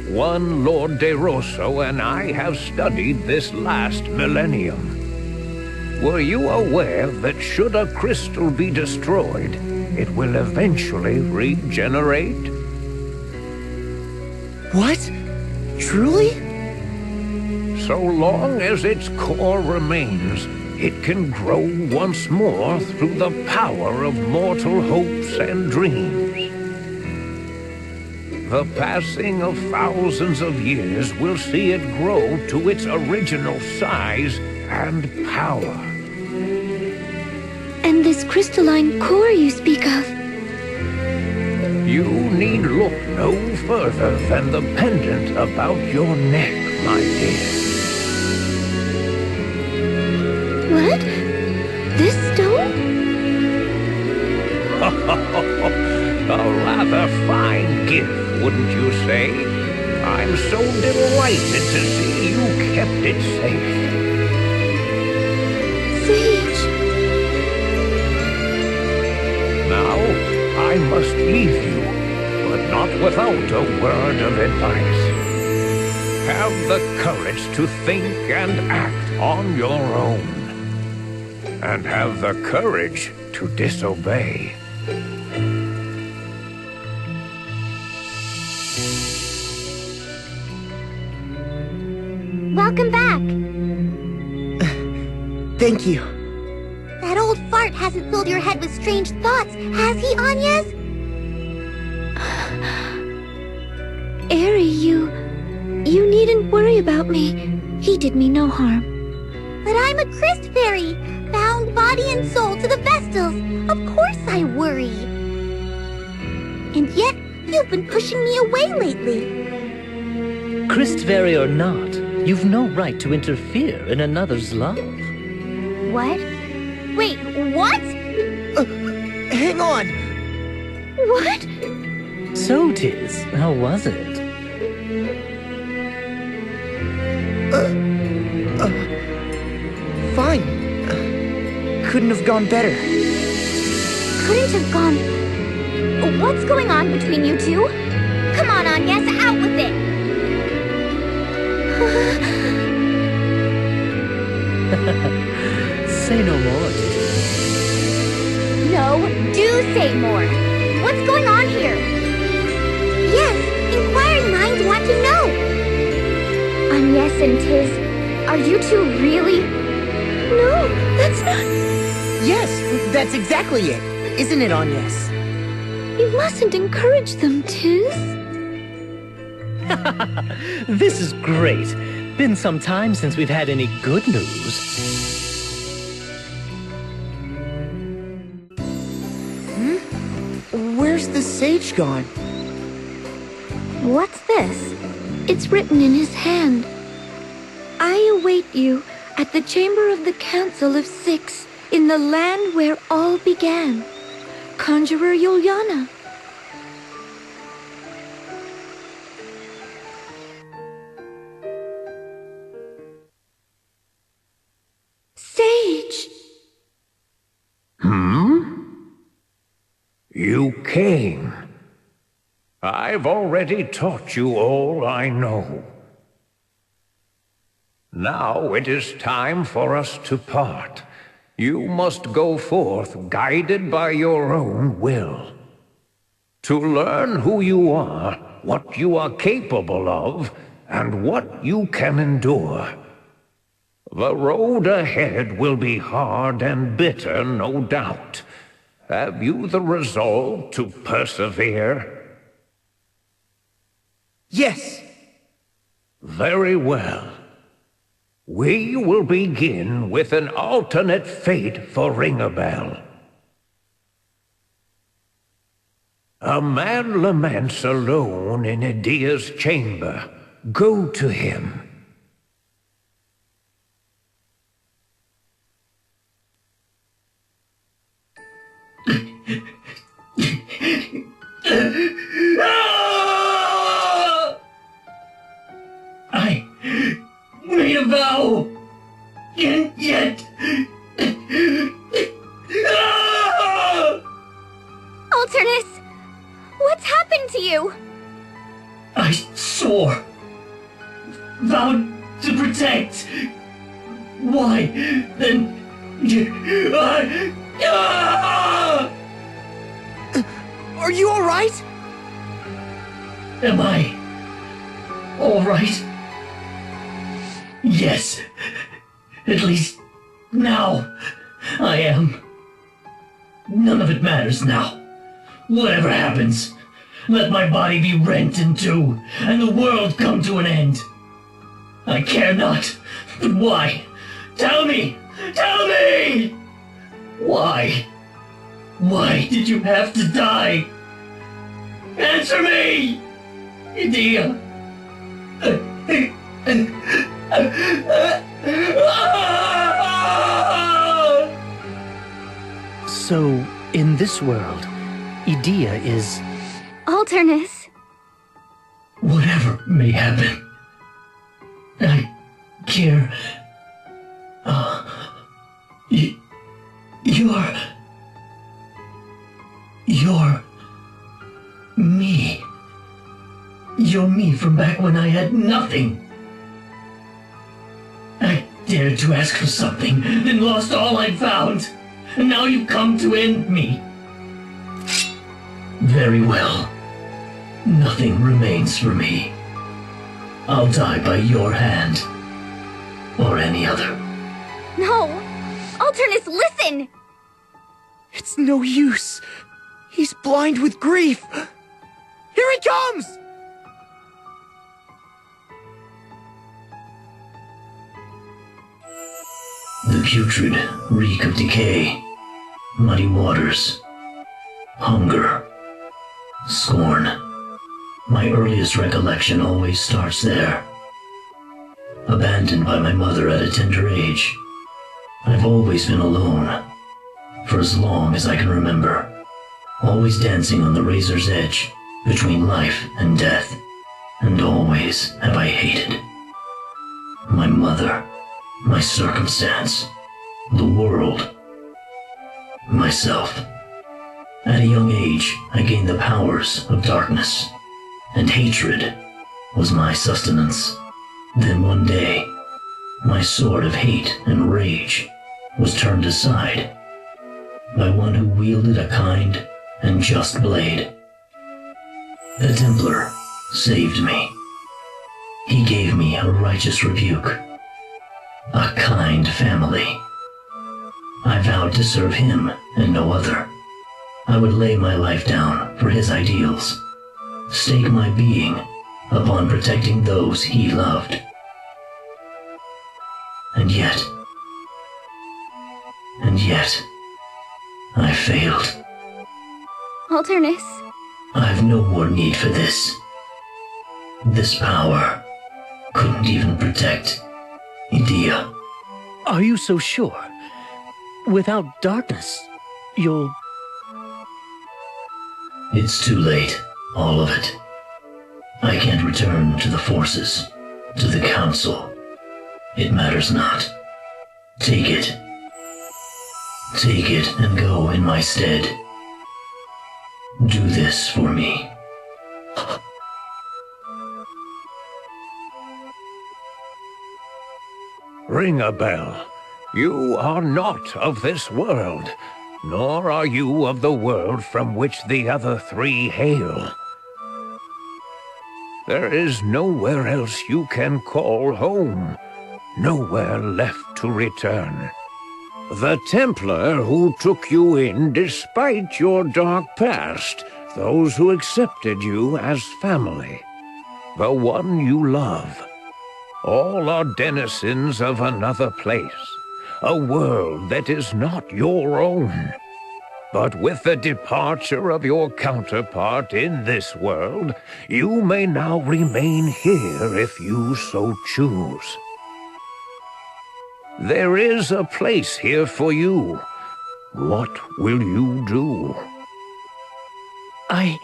One Lord De Rosso and I have studied this last millennium. Were you aware that should a crystal be destroyed, it will eventually regenerate? What? Truly? So long as its core remains, it can grow once more through the power of mortal hopes and dreams. The passing of thousands of years will see it grow to its original size and power. And this crystalline core you speak of? You need look no further than the pendant about your neck, my dear. What? This stone? A rather fine gift, wouldn't you say? I'm so delighted to see you kept it safe. Sage. Now, I must leave you, but not without a word of advice. Have the courage to think and act on your own. And have the courage to disobey. Welcome back. Thank you. That old fart hasn't filled your head with strange thoughts, has he, Agnes? Eri, you needn't worry about me. He did me no harm. But I'm a Christ fairy, bound body and soul to the Vestals. Of course I worry. And yet, you've been pushing me away lately. Christfairy or not, you've no right to interfere in another's love. What? Wait, what? Hang on. What? So, Tiz, how was it? Fine. Couldn't have gone better. Couldn't have gone... What's going on between you two? Come on, Agnes, out with it! Say no more, Tiz. No, do say more. What's going on here? Yes, inquiring minds want to know. Agnes and Tiz, are you two really... No, that's not... Yes, that's exactly it. Isn't it, Agnes? You mustn't encourage them, Tiz. This is great. Been some time since we've had any good news. Where's the sage gone? What's this? It's written in his hand. I await you at the chamber of the Council of Six in the land where all began. Conjurer Yuliana. Sage! You came. I've already taught you all I know. Now it is time for us to part. You must go forth guided by your own will. To learn who you are, what you are capable of, and what you can endure. The road ahead will be hard and bitter, no doubt. Have you the resolve to persevere? Yes. Very well. We will begin with an alternate fate for Ringabel. A man laments alone in Edea's chamber. Go to him. I made a vow, and yet... Alternus, what's happened to you? I swore, vowed to protect. Why, then... Are you all right? Am I all right? Yes. At least now I am. None of it matters now. Whatever happens, let my body be rent in two and the world come to an end. I care not. But why? Tell me! Tell me! Why? Why did you have to die? Answer me! Edea! So, in this world, Edea is... Alternus. Whatever may happen, I care. You're me. You're me from back when I had nothing. I dared to ask for something, then lost all I'd found. And now you've come to end me. Very well. Nothing remains for me. I'll die by your hand. Or any other. No! Alternus, listen! It's no use. He's blind with grief. Here he comes! The putrid reek of decay, muddy waters, hunger, scorn. My earliest recollection always starts there. Abandoned by my mother at a tender age, I've always been alone, for as long as I can remember, always dancing on the razor's edge between life and death, and always have I hated my mother, my circumstance, the world, myself. At a young age, I gained the powers of darkness, and hatred was my sustenance. Then one day, my sword of hate and rage was turned aside by one who wielded a kind and just blade. The Templar saved me. He gave me a righteous rebuke, a kind family. I vowed to serve him and no other. I would lay my life down for his ideals, stake my being upon protecting those he loved. And yet, I failed. Alternus. I've no more need for this. This power couldn't even protect Edea. Are you so sure? Without darkness, you'll... It's too late, all of it. I can't return to the forces, to the council. It matters not. Take it. Take it and go in my stead. Do this for me. Ring a bell. You are not of this world, nor are you of the world from which the other three hail. There is nowhere else you can call home, nowhere left to return. The Templar who took you in despite your dark past, those who accepted you as family, the one you love, all are denizens of another place, a world that is not your own. But with the departure of your counterpart in this world, you may now remain here if you so choose. There is a place here for you. What will you do? I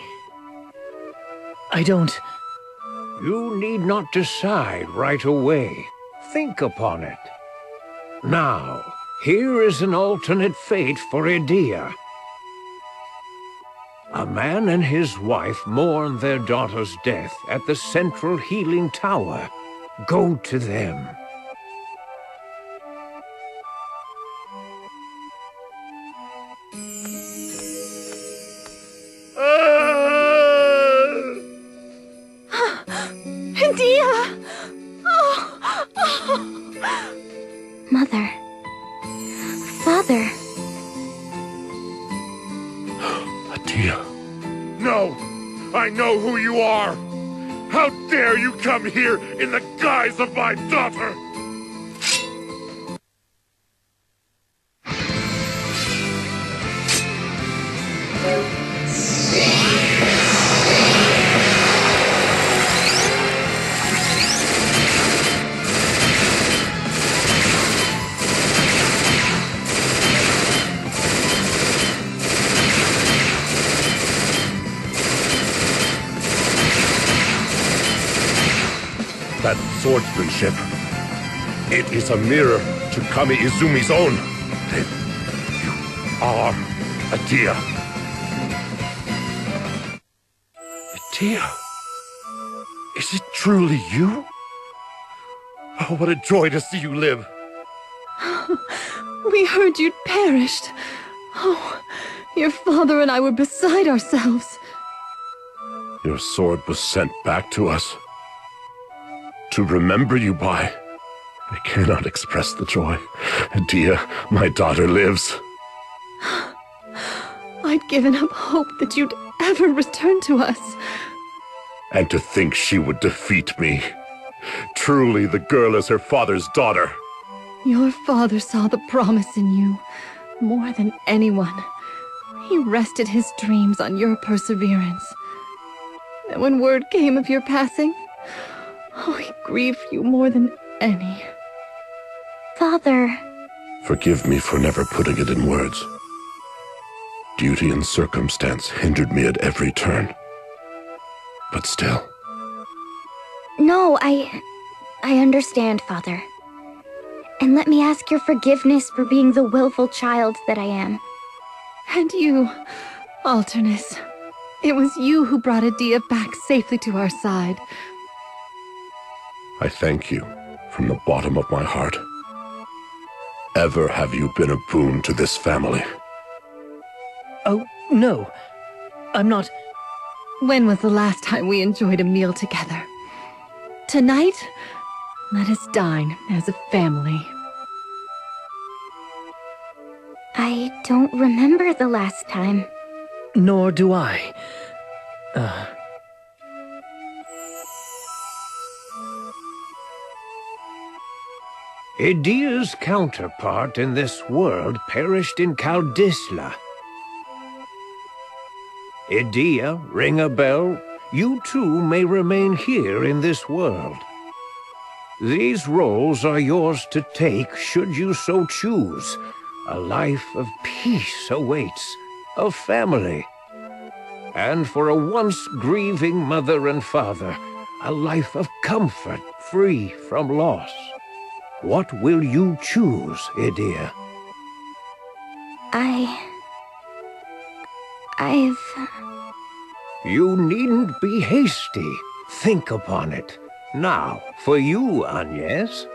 don't... You need not decide right away. Think upon it. Now, here is an alternate fate for Edea. A man and his wife mourn their daughter's death at the Central Healing Tower. Go to them. Edea! Mother. Father. Edea. No! I know who you are! How dare you come here in the guise of my daughter! swordsmanship. It is a mirror to Kami Izumi's own. Then you are Edea. Edea? Is it truly you? Oh, what a joy to see you live. We heard you'd perished. Oh, your father and I were beside ourselves. Your sword was sent back to us. To remember you by. I cannot express the joy. Edea, my daughter lives. I'd given up hope that you'd ever return to us. And to think she would defeat me. Truly, the girl is her father's daughter. Your father saw the promise in you, more than anyone. He rested his dreams on your perseverance. And when word came of your passing, he grieved you more than any. Father. Forgive me for never putting it in words. Duty and circumstance hindered me at every turn. But still. No, I understand, Father. And let me ask your forgiveness for being the willful child that I am. And you, Alternus. It was you who brought Edea back safely to our side. I thank you from the bottom of my heart. Ever have you been a boon to this family? Oh, no. I'm not... When was the last time we enjoyed a meal together? Tonight, let us dine as a family. I don't remember the last time. Nor do I. Edea's counterpart in this world perished in Kaldisla. Edea, ring a bell. You too may remain here in this world. These roles are yours to take should you so choose. A life of peace awaits, of family. And for a once grieving mother and father, a life of comfort free from loss. What will you choose, Edea? You needn't be hasty. Think upon it. Now, for you, Agnes.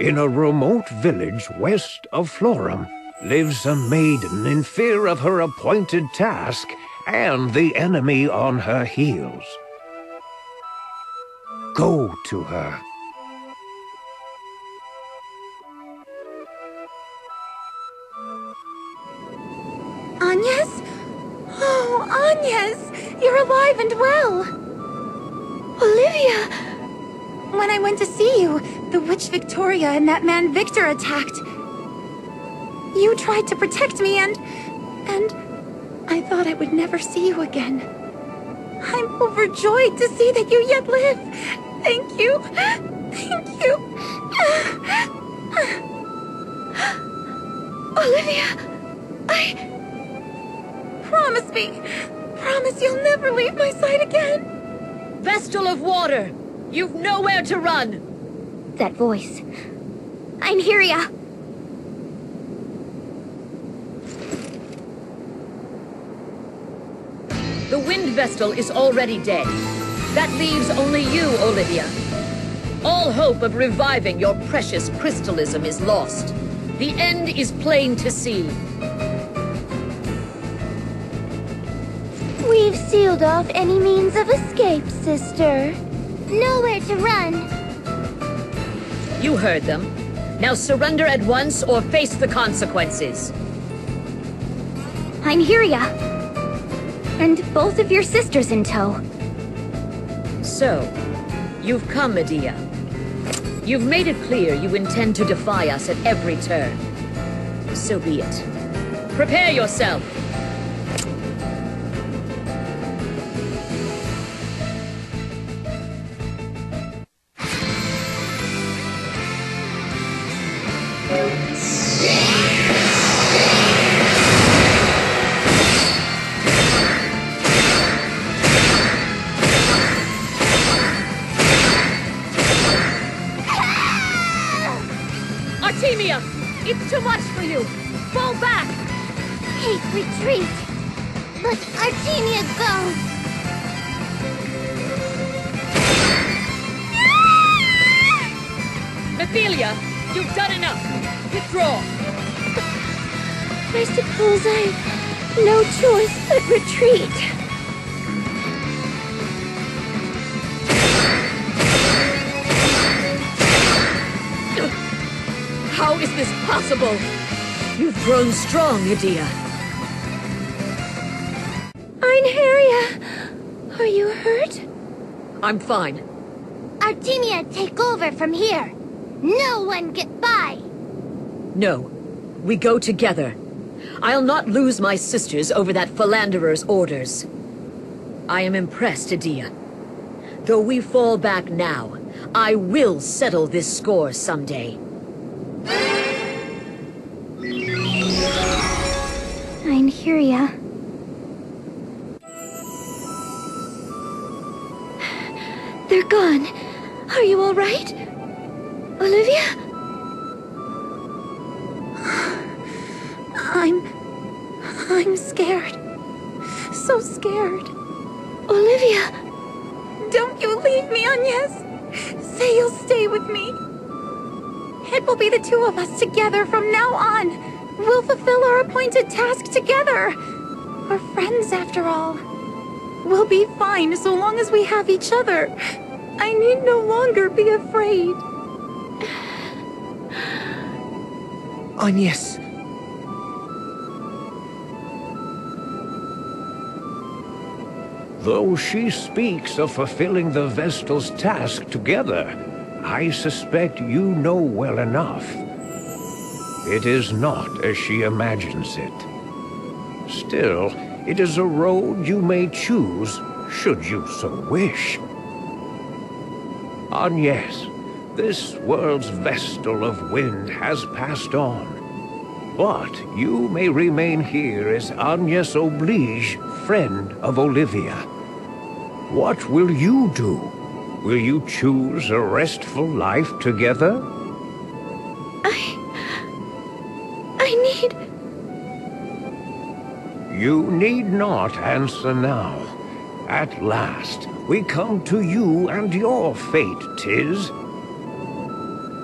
In a remote village west of Florum lives a maiden in fear of her appointed task and the enemy on her heels. Go to her. Agnes? Oh, Agnes! You're alive and well! Olivia! When I went to see you, the witch Victoria and that man Victor attacked. You tried to protect me and I thought I would never see you again. I'm overjoyed to see that you yet live. Thank you. Thank you. Olivia, promise me. Promise you'll never leave my side again. Vestal of Water, you've nowhere to run. That voice. Einherja. The Wind Vestal is already dead. That leaves only you, Olivia. All hope of reviving your precious crystalism is lost. The end is plain to see. We've sealed off any means of escape, sister. Nowhere to run. You heard them. Now surrender at once or face the consequences. Einherja. And both of your sisters in tow. So, you've come, Edea. You've made it clear you intend to defy us at every turn. So be it. Prepare yourself. Artemia! It's too much for you! Fall back! Kate, retreat! Let Artemia go! Mephilia, you've done enough! Withdraw! I suppose I've no choice but retreat. How is this possible? You've grown strong, Edea. Einherja, are you hurt? I'm fine. Artemia, take over from here. No one get by. No, we go together. I'll not lose my sisters over that philanderer's orders. I am impressed, Edea. Though we fall back now, I will settle this score someday. Einherja. They're gone. Are you all right? Olivia? I'm scared. So scared. Olivia! Don't you leave me, Agnes! Say you'll stay with me. It will be the two of us together from now on. We'll fulfill our appointed task together. We're friends, after all. We'll be fine so long as we have each other. I need no longer be afraid. Agnes. Though she speaks of fulfilling the Vestal's task together, I suspect you know well enough. It is not as she imagines it. Still, it is a road you may choose, should you so wish. Agnes, this world's Vestal of Wind has passed on. But you may remain here as Agnes Oblige, friend of Olivia. What will you do? Will you choose a restful life together? I need... You need not answer now. At last, we come to you and your fate, 'tis.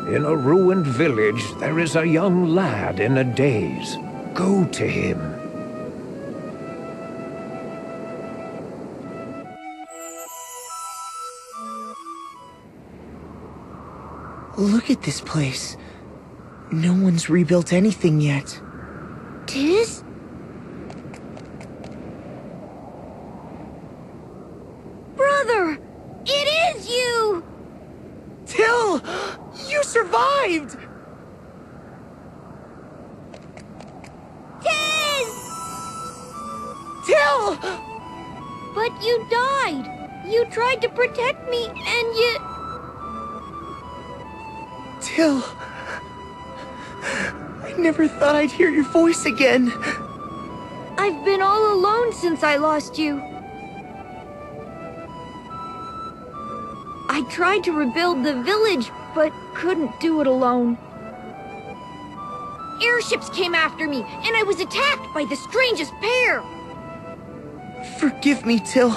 In a ruined village, there is a young lad in a daze. Go to him. Look at this place. No one's rebuilt anything yet. Tiz? Brother! It is you! Till! You survived! Tiz! Till! But you died! You tried to protect me, and you... Till... I never thought I'd hear your voice again. I've been all alone since I lost you. I tried to rebuild the village, but couldn't do it alone. Airships came after me, and I was attacked by the strangest pair. Forgive me, Till.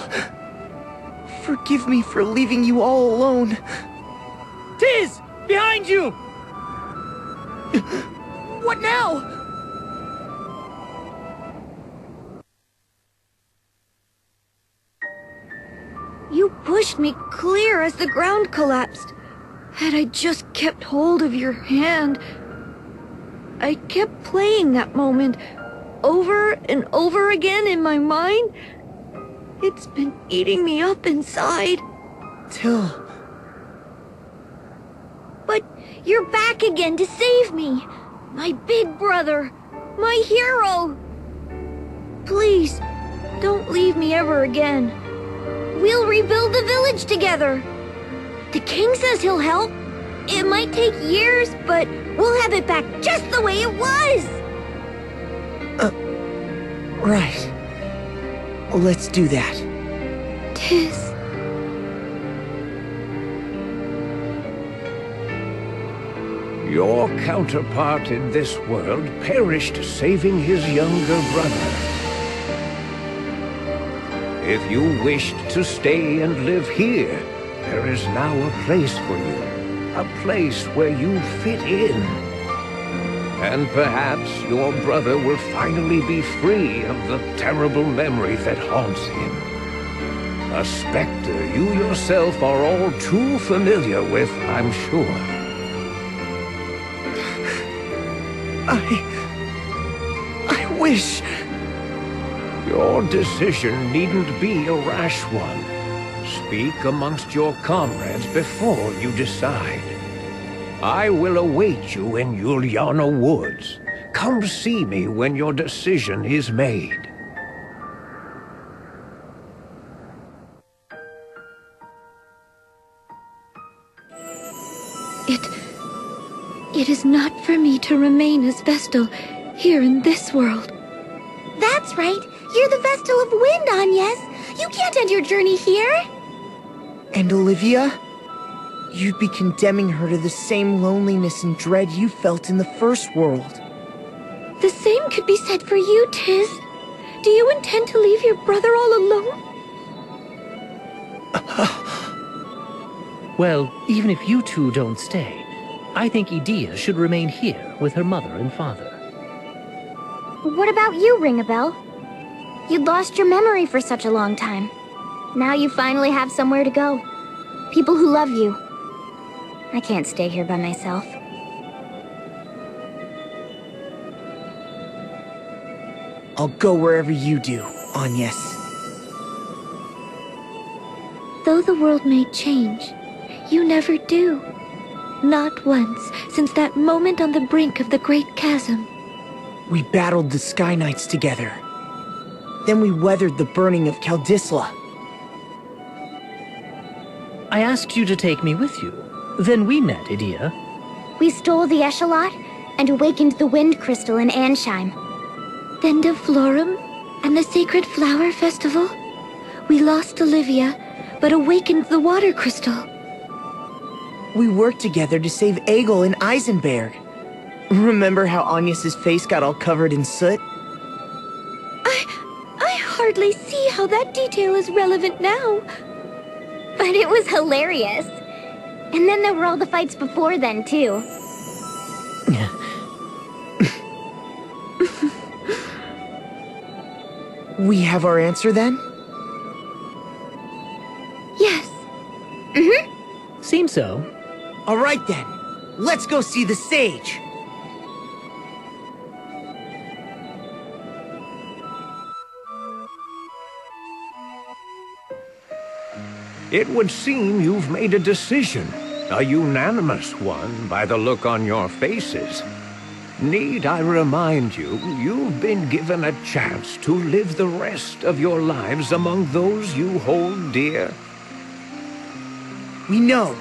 Forgive me for leaving you all alone. Tiz! Behind you! What now? You pushed me clear as the ground collapsed. Had I just kept hold of your hand... I kept playing that moment over and over again in my mind. It's been eating me up inside. Till... But you're back again to save me. My big brother. My hero. Please, don't leave me ever again. We'll rebuild the village together. The king says he'll help. It might take years, but we'll have it back just the way it was. Right. Let's do that. Tiz. Your counterpart in this world perished saving his younger brother. If you wished to stay and live here, there is now a place for you. A place where you fit in. And perhaps your brother will finally be free of the terrible memory that haunts him. A specter you yourself are all too familiar with, I'm sure. I wish... Your decision needn't be a rash one. Speak amongst your comrades before you decide. I will await you in Juliana Woods. Come see me when your decision is made. It is not for me to remain as Vestal here in this world. That's right. You're the Vestal of Wind, Agnes. You can't end your journey here. And Olivia? You'd be condemning her to the same loneliness and dread you felt in the first world. The same could be said for you, Tiz. Do you intend to leave your brother all alone? Well, even if you two don't stay, I think Edea should remain here with her mother and father. What about you, Ring-a-Bell? You'd lost your memory for such a long time. Now you finally have somewhere to go. People who love you. I can't stay here by myself. I'll go wherever you do, Agnes. Though the world may change, you never do. Not once, since that moment on the brink of the Great Chasm. We battled the Sky Knights together. Then we weathered the burning of Kaldisla. I asked you to take me with you. Then we met, Edea. We stole the Echelot and awakened the Wind Crystal in Ansheim. Then to Florum and the Sacred Flower Festival. We lost Olivia, but awakened the Water Crystal. We worked together to save Egil and Eisenberg. Remember how Agnes's face got all covered in soot? I hardly see how that detail is relevant now. But it was hilarious. And then there were all the fights before then, too. We have our answer then? Yes. Mm-hmm. Seems so. All right then. Let's go see the sage. It would seem you've made a decision. A unanimous one by the look on your faces. Need I remind you, you've been given a chance to live the rest of your lives among those you hold dear. We know.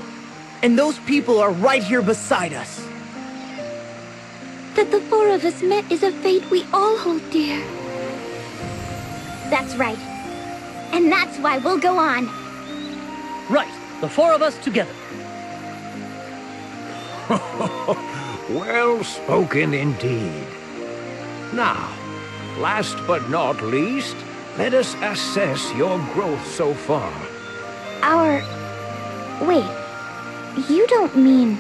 And those people are right here beside us. That the four of us met is a fate we all hold dear. That's right. And that's why we'll go on. Right, the four of us together. Well spoken indeed. Now, last but not least, let us assess your growth so far. Wait, you don't mean...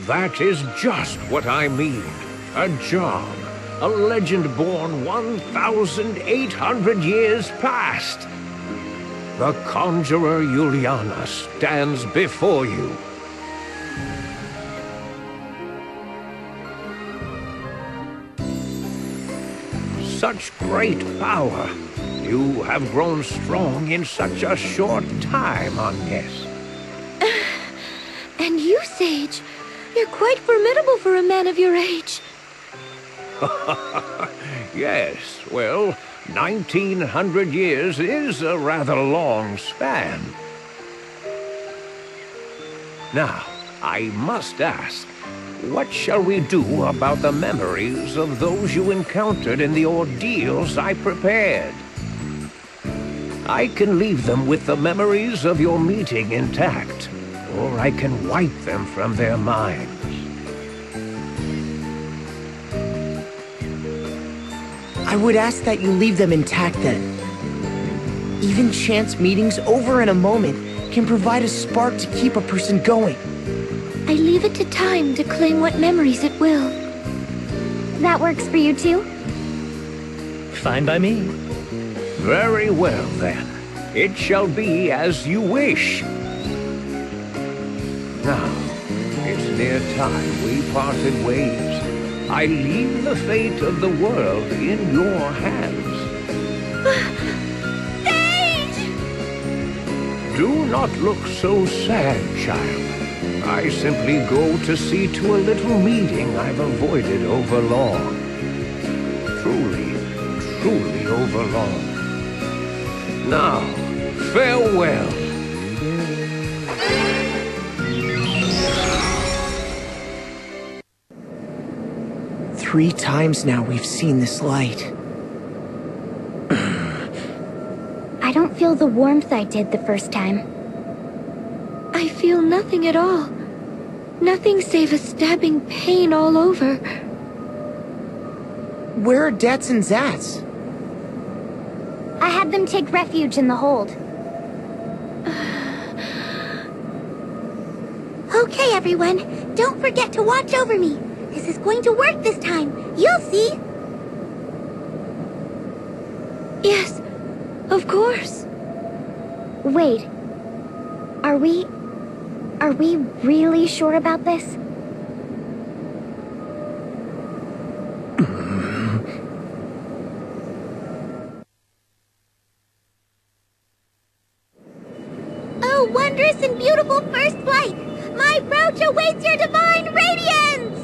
That is just what I mean. A Jog. A legend born 1,800 years past. The Conjurer Juliana stands before you. Such great power. You have grown strong in such a short time, Agnes. And you, Sage, you're quite formidable for a man of your age. Yes, well, 1,900 years is a rather long span. Now, I must ask, what shall we do about the memories of those you encountered in the ordeals I prepared? I can leave them with the memories of your meeting intact, or I can wipe them from their minds. I would ask that you leave them intact then. Even chance meetings over in a moment can provide a spark to keep a person going. I leave it to time to claim what memories it will. That works for you too? Fine by me. Very well, then. It shall be as you wish. Now, it's near time we parted ways. I leave the fate of the world in your hands. Sage! Do not look so sad, child. I simply go to see to a little meeting I've avoided overlong. Truly overlong. Now, farewell. 3 times now we've seen this light. I don't feel the warmth I did the first time. I feel nothing at all. Nothing save a stabbing pain all over. Where are Dats and Zats? I had them take refuge in the hold. Okay, everyone. Don't forget to watch over me. This is going to work this time. You'll see. Yes, of course. Wait. Are we really sure about this? Oh, wondrous and beautiful first flight! My brooch awaits your divine radiance!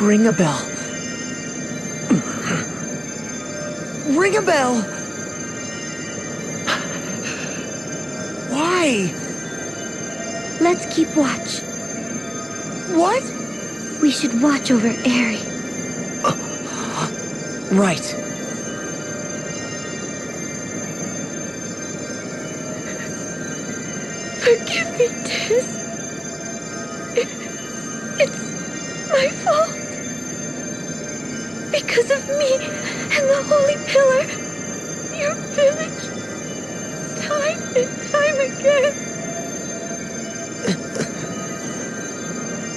Ring a bell. Ring a bell! Why? Let's keep watch. What? We should watch over Eri. Right. Forgive me, Tiz. It's my fault. Because of me and the Holy Pillar, your village, time and time again.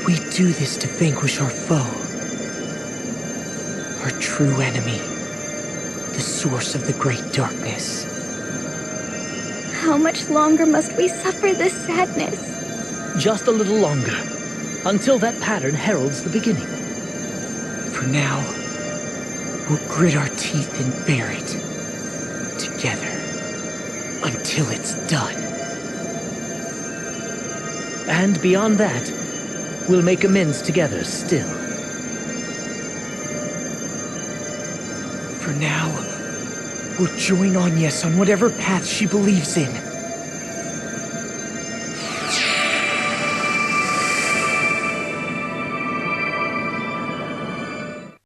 We do this to vanquish our foe. Our true enemy. The source of the great darkness. How much longer must we suffer this sadness? Just a little longer, until that pattern heralds the beginning. For now, we'll grit our teeth and bear it. Together. Until it's done. And beyond that, we'll make amends together still. For now, we'll join Agnes on whatever path she believes in.